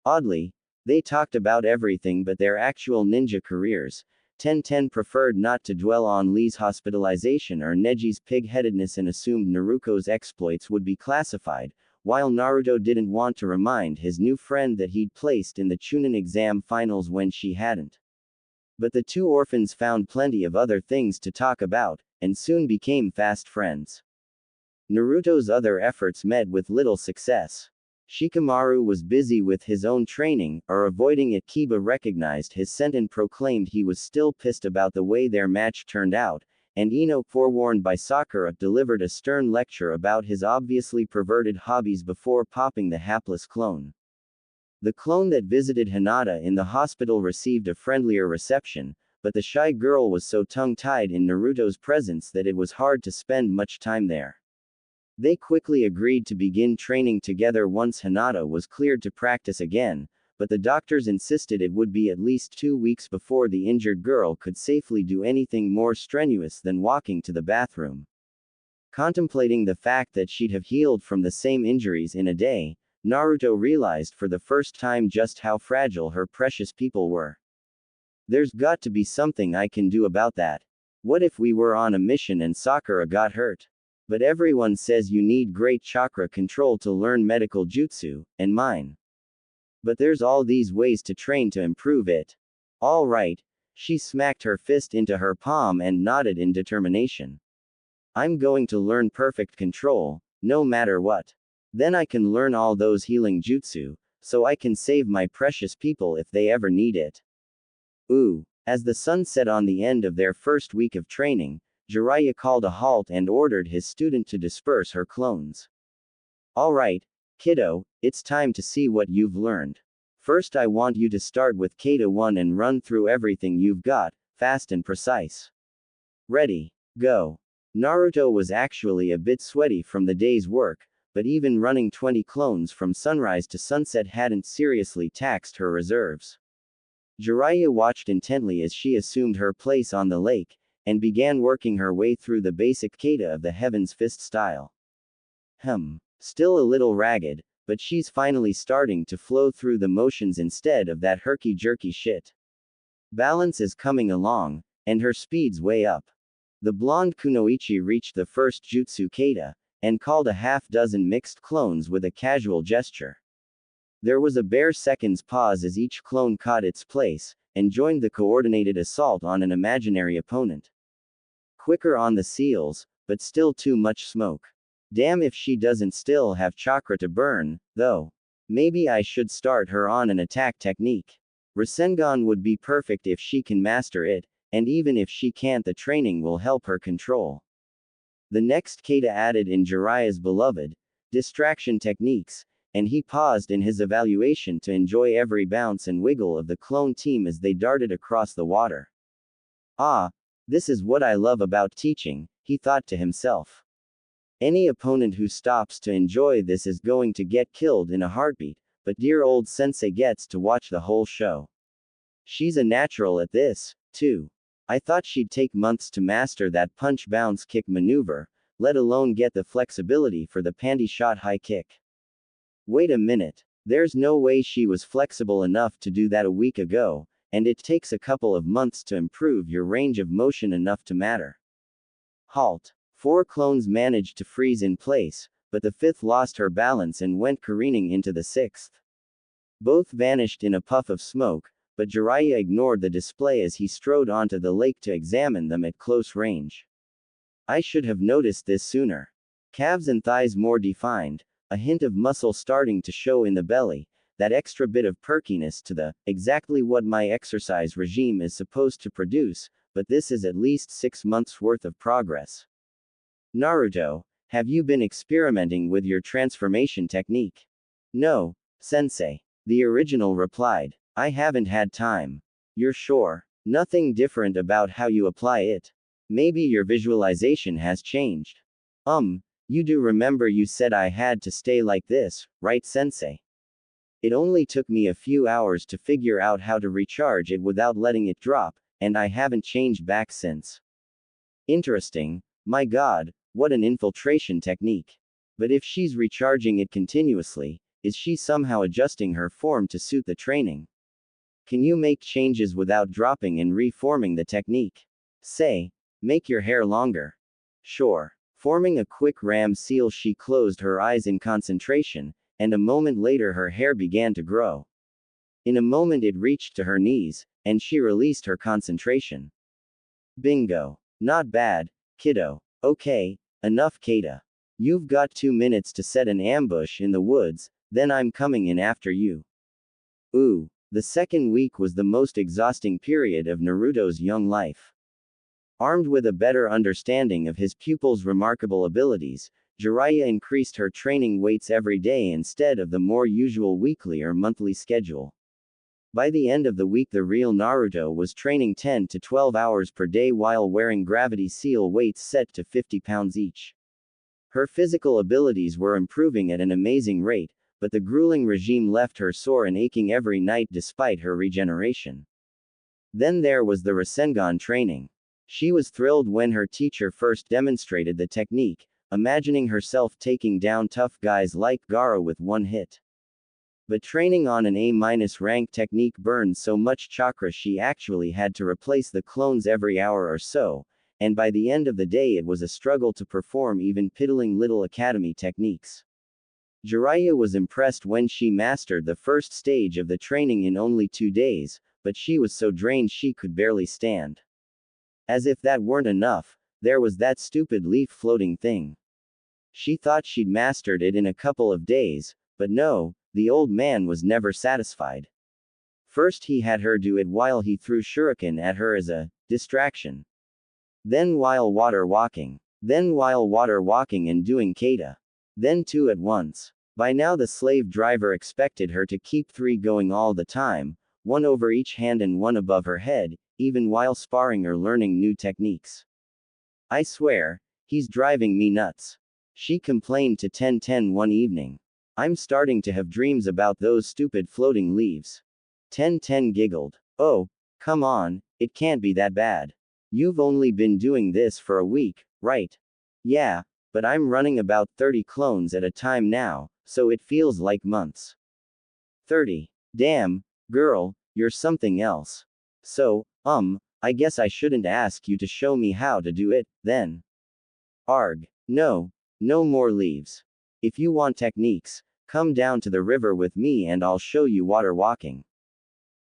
Oddly, they talked about everything but their actual ninja careers. 10-10 preferred not to dwell on Lee's hospitalization or Neji's pig-headedness and assumed Naruto's exploits would be classified, while Naruto didn't want to remind his new friend that he'd placed in the Chunin exam finals when she hadn't. But the 2 orphans found plenty of other things to talk about, and soon became fast friends. Naruto's other efforts met with little success. Shikamaru was busy with his own training, or avoiding it. Kiba recognized his scent and proclaimed he was still pissed about the way their match turned out, and Ino, forewarned by Sakura, delivered a stern lecture about his obviously perverted hobbies before popping the hapless clone. The clone that visited Hinata in the hospital received a friendlier reception, but the shy girl was so tongue-tied in Naruto's presence that it was hard to spend much time there. They quickly agreed to begin training together once Hinata was cleared to practice again, but the doctors insisted it would be at least 2 weeks before the injured girl could safely do anything more strenuous than walking to the bathroom. Contemplating the fact that she'd have healed from the same injuries in a day, Naruto realized for the first time just how fragile her precious people were. There's got to be something I can do about that. What if we were on a mission and Sakura got hurt? But everyone says you need great chakra control to learn medical jutsu, and mine. But there's all these ways to train to improve it. All right. She smacked her fist into her palm and nodded in determination. I'm going to learn perfect control, no matter what. Then I can learn all those healing jutsu, so I can save my precious people if they ever need it. Ooh. As the sun set on the end of their first week of training, Jiraiya called a halt and ordered his student to disperse her clones. All right, kiddo, it's time to see what you've learned. First I want you to start with Kata 1 and run through everything you've got, fast and precise. Ready, go. Naruto was actually a bit sweaty from the day's work, but even running 20 clones from sunrise to sunset hadn't seriously taxed her reserves. Jiraiya watched intently as she assumed her place on the lake, and began working her way through the basic kata of the Heaven's Fist style. Still a little ragged, but she's finally starting to flow through the motions instead of that herky-jerky shit. Balance is coming along, and her speed's way up. The blonde kunoichi reached the first jutsu kata, and called a half-dozen mixed clones with a casual gesture. There was a bare second's pause as each clone caught its place, and joined the coordinated assault on an imaginary opponent. Quicker on the seals, but still too much smoke. Damn if she doesn't still have chakra to burn, though. Maybe I should start her on an attack technique. Rasengan would be perfect if she can master it, and even if she can't, the training will help her control. The next kata added in Jiraiya's beloved distraction techniques, and he paused in his evaluation to enjoy every bounce and wiggle of the clone team as they darted across the water. Ah, this is what I love about teaching, he thought to himself. Any opponent who stops to enjoy this is going to get killed in a heartbeat, but dear old sensei gets to watch the whole show. She's a natural at this, too. I thought she'd take months to master that punch bounce kick maneuver, let alone get the flexibility for the panty shot high kick. Wait a minute. There's no way she was flexible enough to do that a week ago, and it takes a couple of months to improve your range of motion enough to matter. Halt. 4 clones managed to freeze in place, but the 5th lost her balance and went careening into the 6th. Both vanished in a puff of smoke, but Jiraiya ignored the display as he strode onto the lake to examine them at close range. I should have noticed this sooner. Calves and thighs more defined, a hint of muscle starting to show in the belly, that extra bit of perkiness to the, exactly what my exercise regime is supposed to produce, but this is at least 6 months worth of progress. Naruto, have you been experimenting with your transformation technique? No, sensei. The original replied. I haven't had time. You're sure? Nothing different about how you apply it. Maybe your visualization has changed. You do remember you said I had to stay like this, right, sensei? It only took me a few hours to figure out how to recharge it without letting it drop, and I haven't changed back since. Interesting. My god, what an infiltration technique. But if she's recharging it continuously, is she somehow adjusting her form to suit the training? Can you make changes without dropping and reforming the technique? Say, make your hair longer. Sure. Forming a quick ram seal, she closed her eyes in concentration, and a moment later her hair began to grow. In a moment it reached to her knees, and she released her concentration. Bingo. Not bad, kiddo. Okay, enough kata. You've got 2 minutes to set an ambush in the woods, then I'm coming in after you. Ooh, the second week was the most exhausting period of Naruto's young life. Armed with a better understanding of his pupil's remarkable abilities, Jiraiya increased her training weights every day instead of the more usual weekly or monthly schedule. By the end of the week, the real Naruto was training 10 to 12 hours per day while wearing gravity seal weights set to 50 pounds each. Her physical abilities were improving at an amazing rate, but the grueling regime left her sore and aching every night despite her regeneration. Then there was the Rasengan training. She was thrilled when her teacher first demonstrated the technique, imagining herself taking down tough guys like Gaara with one hit. But training on an A-rank technique burned so much chakra she actually had to replace the clones every hour or so, and by the end of the day it was a struggle to perform even piddling little academy techniques. Jiraiya was impressed when she mastered the first stage of the training in only 2 days, but she was so drained she could barely stand. As if that weren't enough, there was that stupid leaf floating thing. She thought she'd mastered it in a couple of days, but no, the old man was never satisfied. First he had her do it while he threw shuriken at her as a distraction. Then while water walking. Then while water walking and doing kata. Then 2 at once. By now the slave driver expected her to keep 3 going all the time, 1 over each hand and 1 above her head, even while sparring or learning new techniques. I swear, he's driving me nuts. She complained to 1010 one evening. I'm starting to have dreams about those stupid floating leaves. 1010 giggled. Oh, come on, it can't be that bad. You've only been doing this for a week, right? Yeah, but I'm running about 30 clones at a time now, so it feels like months. 30. Damn, girl, you're something else. So, I guess I shouldn't ask you to show me how to do it, then. Arg. No, no more leaves. If you want techniques, come down to the river with me and I'll show you water walking.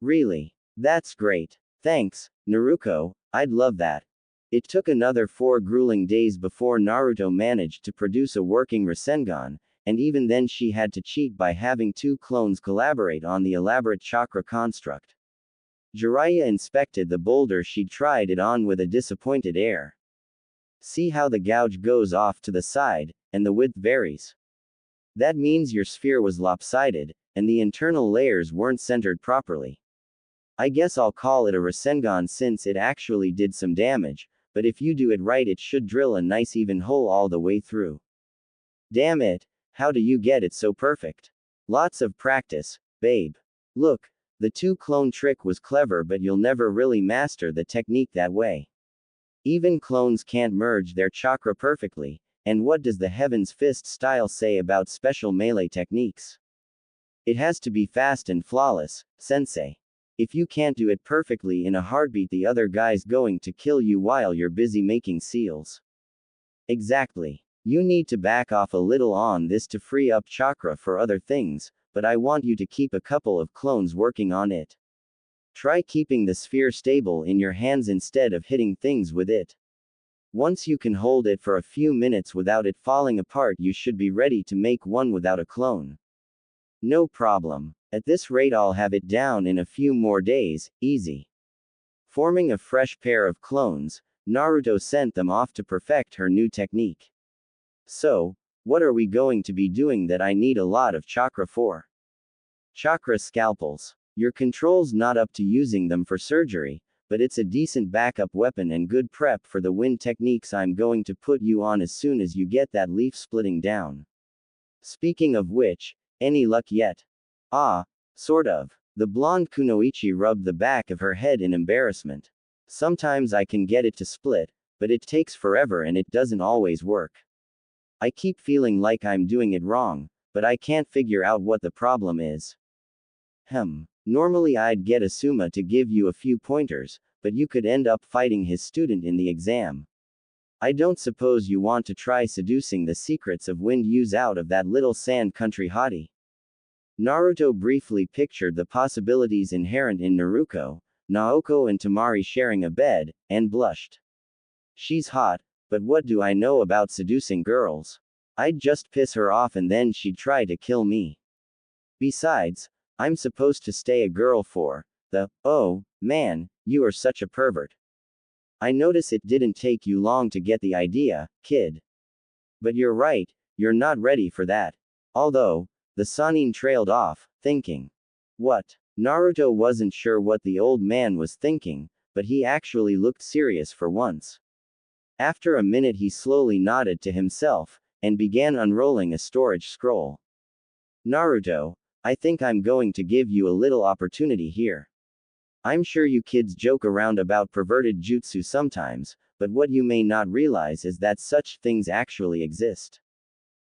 Really? That's great. Thanks, Naruto, I'd love that. It took another 4 grueling days before Naruto managed to produce a working Rasengan, and even then she had to cheat by having 2 clones collaborate on the elaborate chakra construct. Jiraiya inspected the boulder she'd tried it on with a disappointed air. See how the gouge goes off to the side, and the width varies. That means your sphere was lopsided, and the internal layers weren't centered properly. I guess I'll call it a Rasengan since it actually did some damage, but if you do it right it should drill a nice even hole all the way through. Damn it, how do you get it so perfect? Lots of practice, babe. Look, the 2 clone trick was clever but you'll never really master the technique that way. Even clones can't merge their chakra perfectly, and what does the Heaven's Fist style say about special melee techniques? It has to be fast and flawless, sensei. If you can't do it perfectly in a heartbeat the other guy's going to kill you while you're busy making seals. Exactly. You need to back off a little on this to free up chakra for other things, but I want you to keep a couple of clones working on it. Try keeping the sphere stable in your hands instead of hitting things with it. Once you can hold it for a few minutes without it falling apart you should be ready to make one without a clone. No problem. At this rate I'll have it down in a few more days, easy. Forming a fresh pair of clones, Naruto sent them off to perfect her new technique. So, what are we going to be doing that I need a lot of chakra for? Chakra scalpels. Your control's not up to using them for surgery, but it's a decent backup weapon and good prep for the wind techniques I'm going to put you on as soon as you get that leaf splitting down. Speaking of which, any luck yet? Ah, sort of. The blonde kunoichi rubbed the back of her head in embarrassment. Sometimes I can get it to split, but it takes forever and it doesn't always work. I keep feeling like I'm doing it wrong, but I can't figure out what the problem is. Normally I'd get Asuma to give you a few pointers, but you could end up fighting his student in the exam. I don't suppose you want to try seducing the secrets of wind use out of that little sand country hottie. Naruto briefly pictured the possibilities inherent in Naruto, Naoko and Tamari sharing a bed, and blushed. She's hot, but what do I know about seducing girls? I'd just piss her off and then she'd try to kill me. Besides, I'm supposed to stay a girl for the, oh, man, you are such a pervert. I notice it didn't take you long to get the idea, kid. But you're right, you're not ready for that. Although, the Sannin trailed off, thinking. What? Naruto wasn't sure what the old man was thinking, but he actually looked serious for once. After a minute he slowly nodded to himself, and began unrolling a storage scroll. Naruto, I think I'm going to give you a little opportunity here. I'm sure you kids joke around about perverted jutsu sometimes, but what you may not realize is that such things actually exist.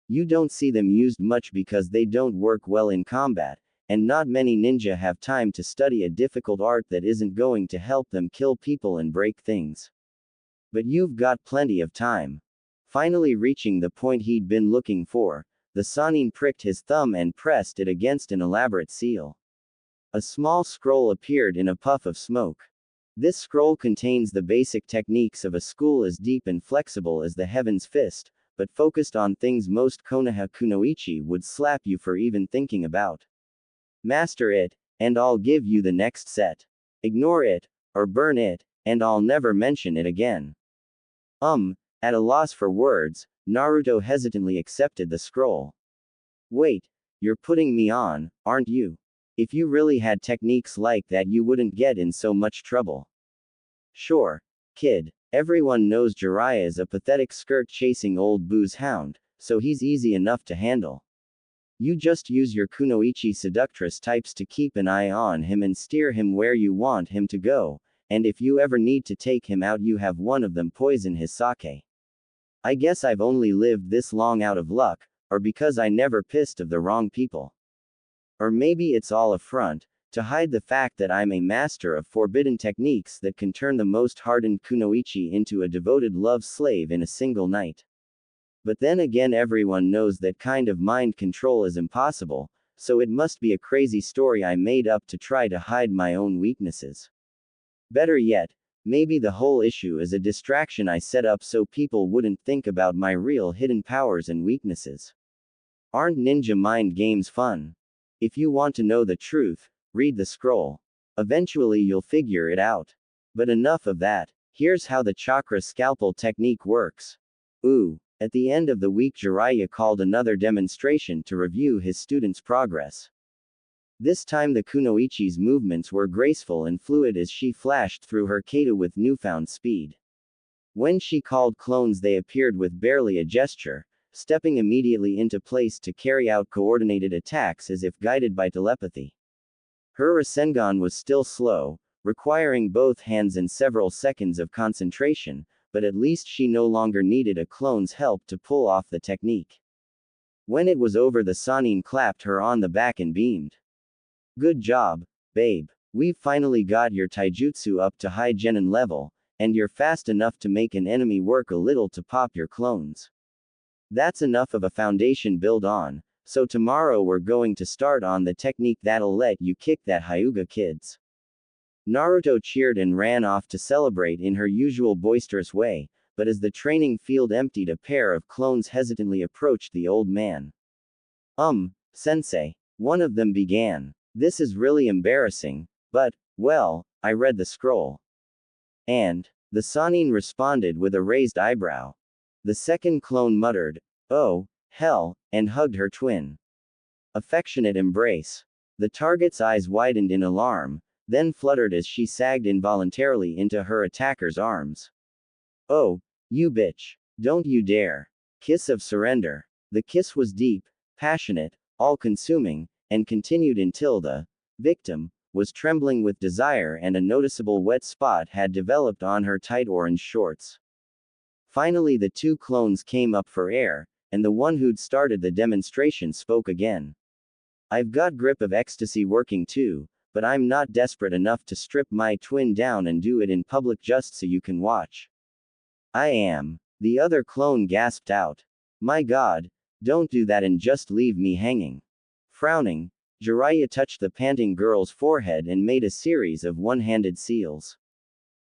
You don't see them used much because they don't work well in combat, and not many ninja have time to study a difficult art that isn't going to help them kill people and break things. But you've got plenty of time. Finally reaching the point he'd been looking for, the Sannin pricked his thumb and pressed it against an elaborate seal. A small scroll appeared in a puff of smoke. This scroll contains the basic techniques of a school as deep and flexible as the Heaven's Fist, but focused on things most Konoha Kunoichi would slap you for even thinking about. Master it, and I'll give you the next set. Ignore it, or burn it, and I'll never mention it again. At a loss for words, Naruto hesitantly accepted the scroll. Wait, you're putting me on, aren't you? If you really had techniques like that, you wouldn't get in so much trouble. Sure, kid. Everyone knows Jiraiya is a pathetic skirt-chasing old booze hound, so he's easy enough to handle. You just use your Kunoichi seductress types to keep an eye on him and steer him where you want him to go, and if you ever need to take him out, you have one of them poison his sake. I guess I've only lived this long out of luck, or because I never pissed of the wrong people. Or maybe it's all a front, to hide the fact that I'm a master of forbidden techniques that can turn the most hardened Kunoichi into a devoted love slave in a single night. But then again, everyone knows that kind of mind control is impossible, so it must be a crazy story I made up to try to hide my own weaknesses. Better yet, maybe the whole issue is a distraction I set up so people wouldn't think about my real hidden powers and weaknesses. Aren't ninja mind games fun? If you want to know the truth, read the scroll. Eventually you'll figure it out. But enough of that, here's how the chakra scalpel technique works. At the end of the week, Jiraiya called another demonstration to review his students' progress. This time the Kunoichi's movements were graceful and fluid as she flashed through her kata with newfound speed. When she called clones, they appeared with barely a gesture, stepping immediately into place to carry out coordinated attacks as if guided by telepathy. Her Rasengan was still slow, requiring both hands and several seconds of concentration, but at least she no longer needed a clone's help to pull off the technique. When it was over, the Sannin clapped her on the back and beamed. Good job, babe. We've finally got your taijutsu up to high genin level, and you're fast enough to make an enemy work a little to pop your clones. That's enough of a foundation build on, so tomorrow we're going to start on the technique that'll let you kick that Hyuga, kids. Naruto cheered and ran off to celebrate in her usual boisterous way, but as the training field emptied, a pair of clones hesitantly approached the old man. Sensei. One of them began. This is really embarrassing, but, well, I read the scroll. And, the Sannin responded with a raised eyebrow. The second clone muttered, "Oh, hell," and hugged her twin. Affectionate embrace. The target's eyes widened in alarm, then fluttered as she sagged involuntarily into her attacker's arms. "Oh, you bitch. Don't you dare." Kiss of surrender. The kiss was deep, passionate, all-consuming, and continued until the victim was trembling with desire and a noticeable wet spot had developed on her tight orange shorts. Finally the two clones came up for air, and the one who'd started the demonstration spoke again. "I've got grip of ecstasy working too, but I'm not desperate enough to strip my twin down and do it in public just so you can watch." "I am." The other clone gasped out. "My God, don't do that and just leave me hanging." Frowning, Jiraiya touched the panting girl's forehead and made a series of one-handed seals.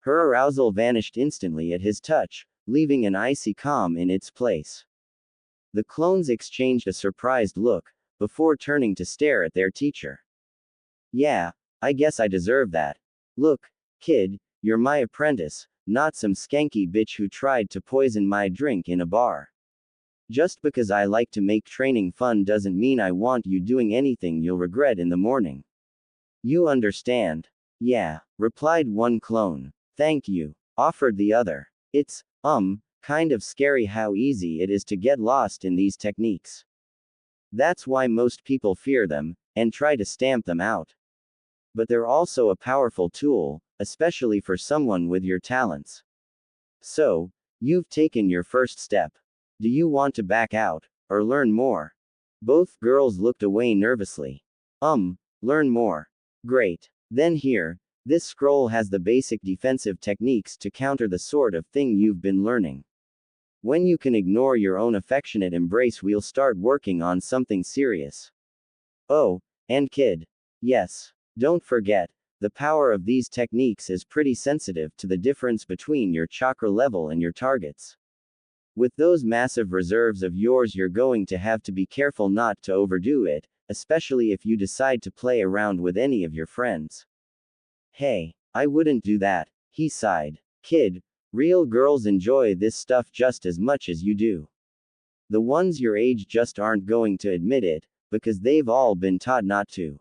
Her arousal vanished instantly at his touch, leaving an icy calm in its place. The clones exchanged a surprised look, before turning to stare at their teacher. "Yeah, I guess I deserve that. Look, kid, you're my apprentice, not some skanky bitch who tried to poison my drink in a bar. Just because I like to make training fun doesn't mean I want you doing anything you'll regret in the morning. You understand? Yeah, replied one clone. Thank you, offered the other. It's, kind of scary how easy it is to get lost in these techniques. That's why most people fear them, and try to stamp them out. But they're also a powerful tool, especially for someone with your talents. So, you've taken your first step. Do you want to back out, or learn more? Both girls looked away nervously. Learn more. Great. Then here, this scroll has the basic defensive techniques to counter the sort of thing you've been learning. When you can ignore your own affectionate embrace, we'll start working on something serious. Oh, and kid. Yes. Don't forget, the power of these techniques is pretty sensitive to the difference between your chakra level and your targets. With those massive reserves of yours, you're going to have to be careful not to overdo it, especially if you decide to play around with any of your friends. Hey, I wouldn't do that, he sighed. Kid, real girls enjoy this stuff just as much as you do. The ones your age just aren't going to admit it, because they've all been taught not to.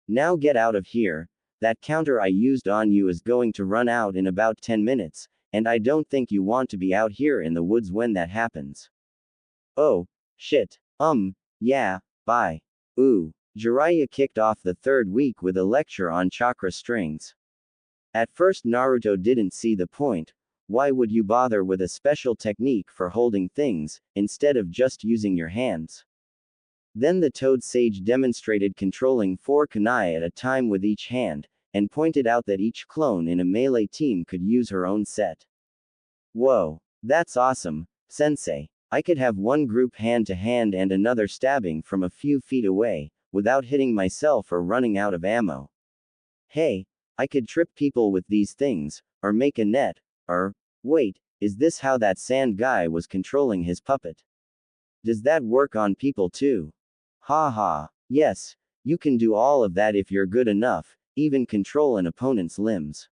Now get out of here, that counter I used on you is going to run out in about 10 minutes, and I don't think you want to be out here in the woods when that happens. Oh, shit. Yeah, bye. Ooh. Jiraiya kicked off the third week with a lecture on chakra strings. At first Naruto didn't see the point. Why would you bother with a special technique for holding things, instead of just using your hands? Then the Toad Sage demonstrated controlling 4 kunai at a time with each hand, and pointed out that each clone in a melee team could use her own set. Whoa. That's awesome, sensei. I could have one group hand to hand and another stabbing from a few feet away, without hitting myself or running out of ammo. Hey, I could trip people with these things, or make a net, or, wait, is this how that sand guy was controlling his puppet? Does that work on people too? Ha ha. Yes, you can do all of that if you're good enough, even control an opponent's limbs.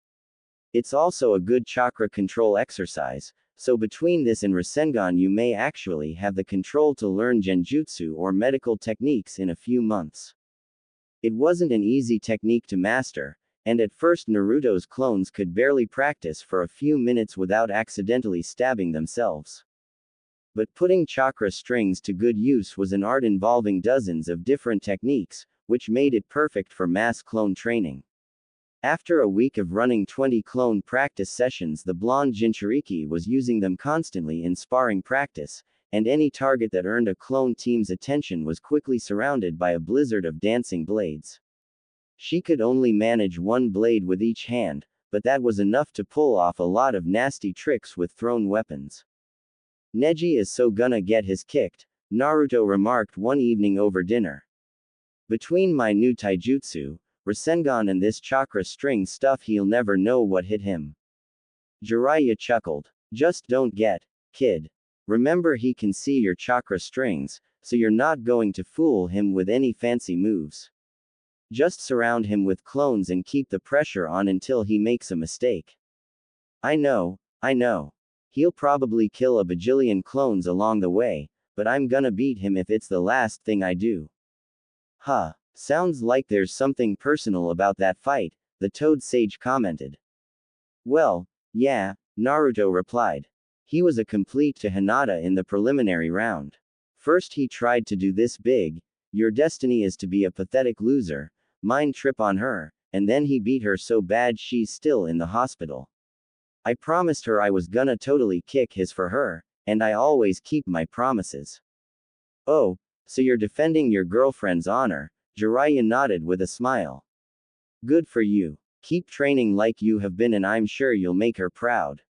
It's also a good chakra control exercise, so between this and Rasengan you may actually have the control to learn genjutsu or medical techniques in a few months. It wasn't an easy technique to master, and at first Naruto's clones could barely practice for a few minutes without accidentally stabbing themselves. But putting chakra strings to good use was an art involving dozens of different techniques, which made it perfect for mass clone training. After a week of running 20 clone practice sessions, the blonde Jinchuriki was using them constantly in sparring practice, and any target that earned a clone team's attention was quickly surrounded by a blizzard of dancing blades. She could only manage one blade with each hand, but that was enough to pull off a lot of nasty tricks with thrown weapons. Neji is so gonna get his kicked, Naruto remarked one evening over dinner. Between my new taijutsu, Rasengan, and this chakra string stuff, he'll never know what hit him. Jiraiya chuckled. Just don't get, kid. Remember, he can see your chakra strings, so you're not going to fool him with any fancy moves. Just surround him with clones and keep the pressure on until he makes a mistake. I know. He'll probably kill a bajillion clones along the way, but I'm gonna beat him if it's the last thing I do. Huh. Sounds like there's something personal about that fight, the Toad Sage commented. Well, yeah, Naruto replied. He was a complete to Hinata in the preliminary round. First he tried to do this big, your destiny is to be a pathetic loser, mind trip on her, and then he beat her so bad she's still in the hospital. I promised her I was gonna totally kick his for her, and I always keep my promises. Oh, so you're defending your girlfriend's honor, Jiraiya nodded with a smile. Good for you. Keep training like you have been and I'm sure you'll make her proud.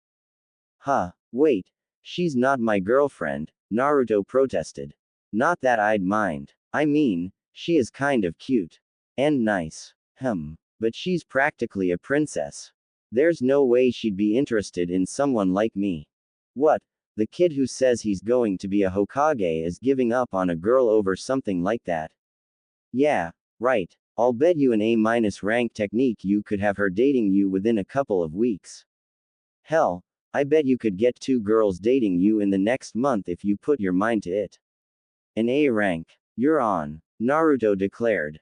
Huh, wait. She's not my girlfriend, Naruto protested. Not that I'd mind. I mean, she is kind of cute. And nice. But she's practically a princess. There's no way she'd be interested in someone like me. What? The kid who says he's going to be a Hokage is giving up on a girl over something like that? Yeah, right. I'll bet you an A- rank technique you could have her dating you within a couple of weeks. Hell, I bet you could get 2 girls dating you in the next month if you put your mind to it. An A rank. You're on, Naruto declared.